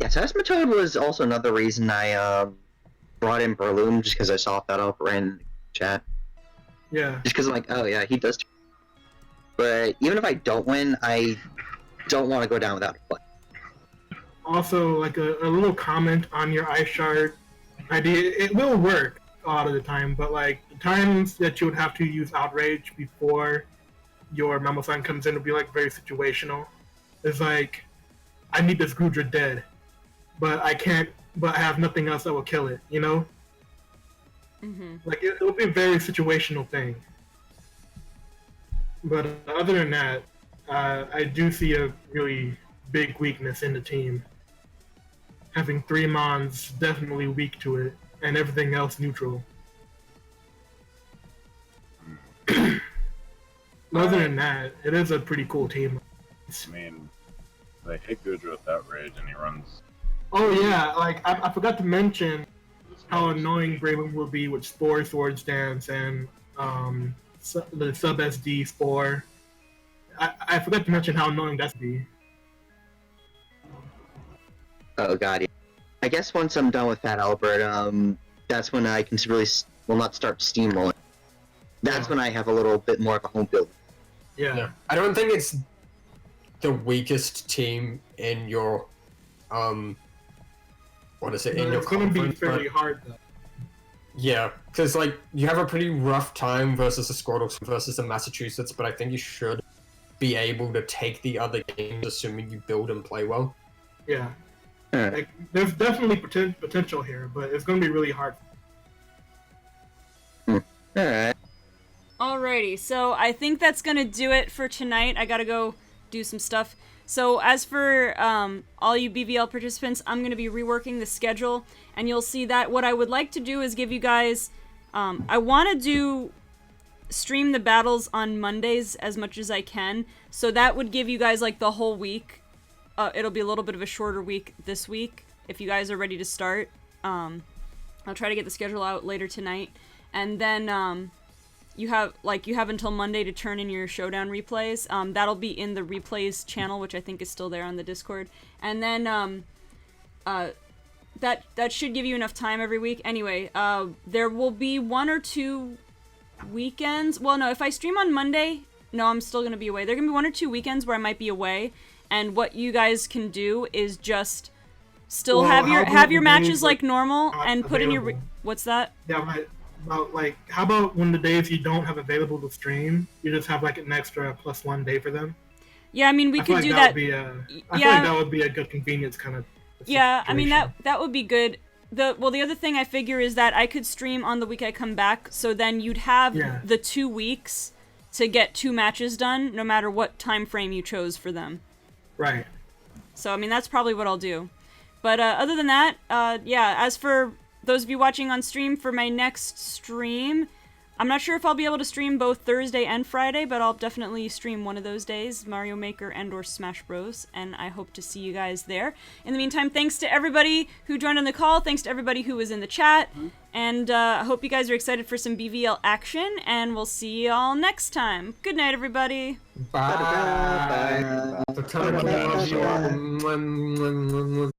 Yeah, Seismitoad was also another reason I brought in Breloom, just because I saw that up in chat. Yeah. Just because I'm like, oh yeah, he does. But even if I don't win, I don't want to go down without a fight. Also, like a little comment on your Ice-Shard idea, it will work a lot of the time, but like the times that you would have to use Outrage before your Mamoswine comes in would be like very situational. It's like, I need this Goodra dead, but I have nothing else that will kill it, you know? Mm-hmm. Like it'll be a very situational thing. But other than that, I do see a really big weakness in the team. Having 3 Mons definitely weak to it, and everything else neutral. Other than that, it is a pretty cool team. I mean, they hit Goodra with Outrage and he runs. Oh yeah, like I forgot to mention how annoying Breloom will be with Spore, Swords Dance, and the Sub SD Spore. I forgot to mention how annoying that's be. Oh god, yeah. I guess once I'm done with Fat Albert, that's when I can really not start steamrolling. That's when I have a little bit more of a home field. Yeah. I don't think it's the weakest team in your what is it? In your it's gonna be conference, fairly hard though. Yeah, because like you have a pretty rough time versus the Squirtle versus the Massachusetts, but I think you should be able to take the other games, assuming you build and play well. Yeah. Like, there's definitely potential here, but it's going to be really hard. Alright. Alrighty, so I think that's gonna do it for tonight. I gotta go do some stuff. So as for all you BVL participants, I'm going to be reworking the schedule, and you'll see that what I would like to do is give you guys, I want to stream the battles on Mondays as much as I can, so that would give you guys like the whole week. It'll be a little bit of a shorter week this week, if you guys are ready to start. I'll try to get the schedule out later tonight, and then you have until Monday to turn in your showdown replays. That'll be in the replays channel, which I think is still there on the Discord. And then that should give you enough time every week. Anyway, there will be 1 or 2 weekends. Well, no, if I stream on Monday, no, I'm still gonna be away. There are gonna be 1 or 2 weekends where I might be away, and what you guys can do is just still have your matches like normal and put in your. What's that? Yeah, right. How about when the days you don't have available to stream, you just have like an extra +1 day for them? Yeah, I mean, we could do that. I feel like that would be a good convenience kind of situation. Yeah, I mean, that would be good. The other thing I figure is that I could stream on the week I come back, so then you'd have the 2 weeks to get 2 matches done, no matter what time frame you chose for them. Right. So, I mean, that's probably what I'll do. But other than that, yeah, as for those of you watching on stream, for my next stream, I'm not sure if I'll be able to stream both Thursday and Friday, but I'll definitely stream one of those days, Mario Maker and or Smash Bros, and I hope to see you guys there. In the meantime, thanks to everybody who joined on the call, thanks to everybody who was in the chat, and I hope you guys are excited for some BVL action, and we'll see y'all next time. Good night, everybody. Bye. Bye. Bye.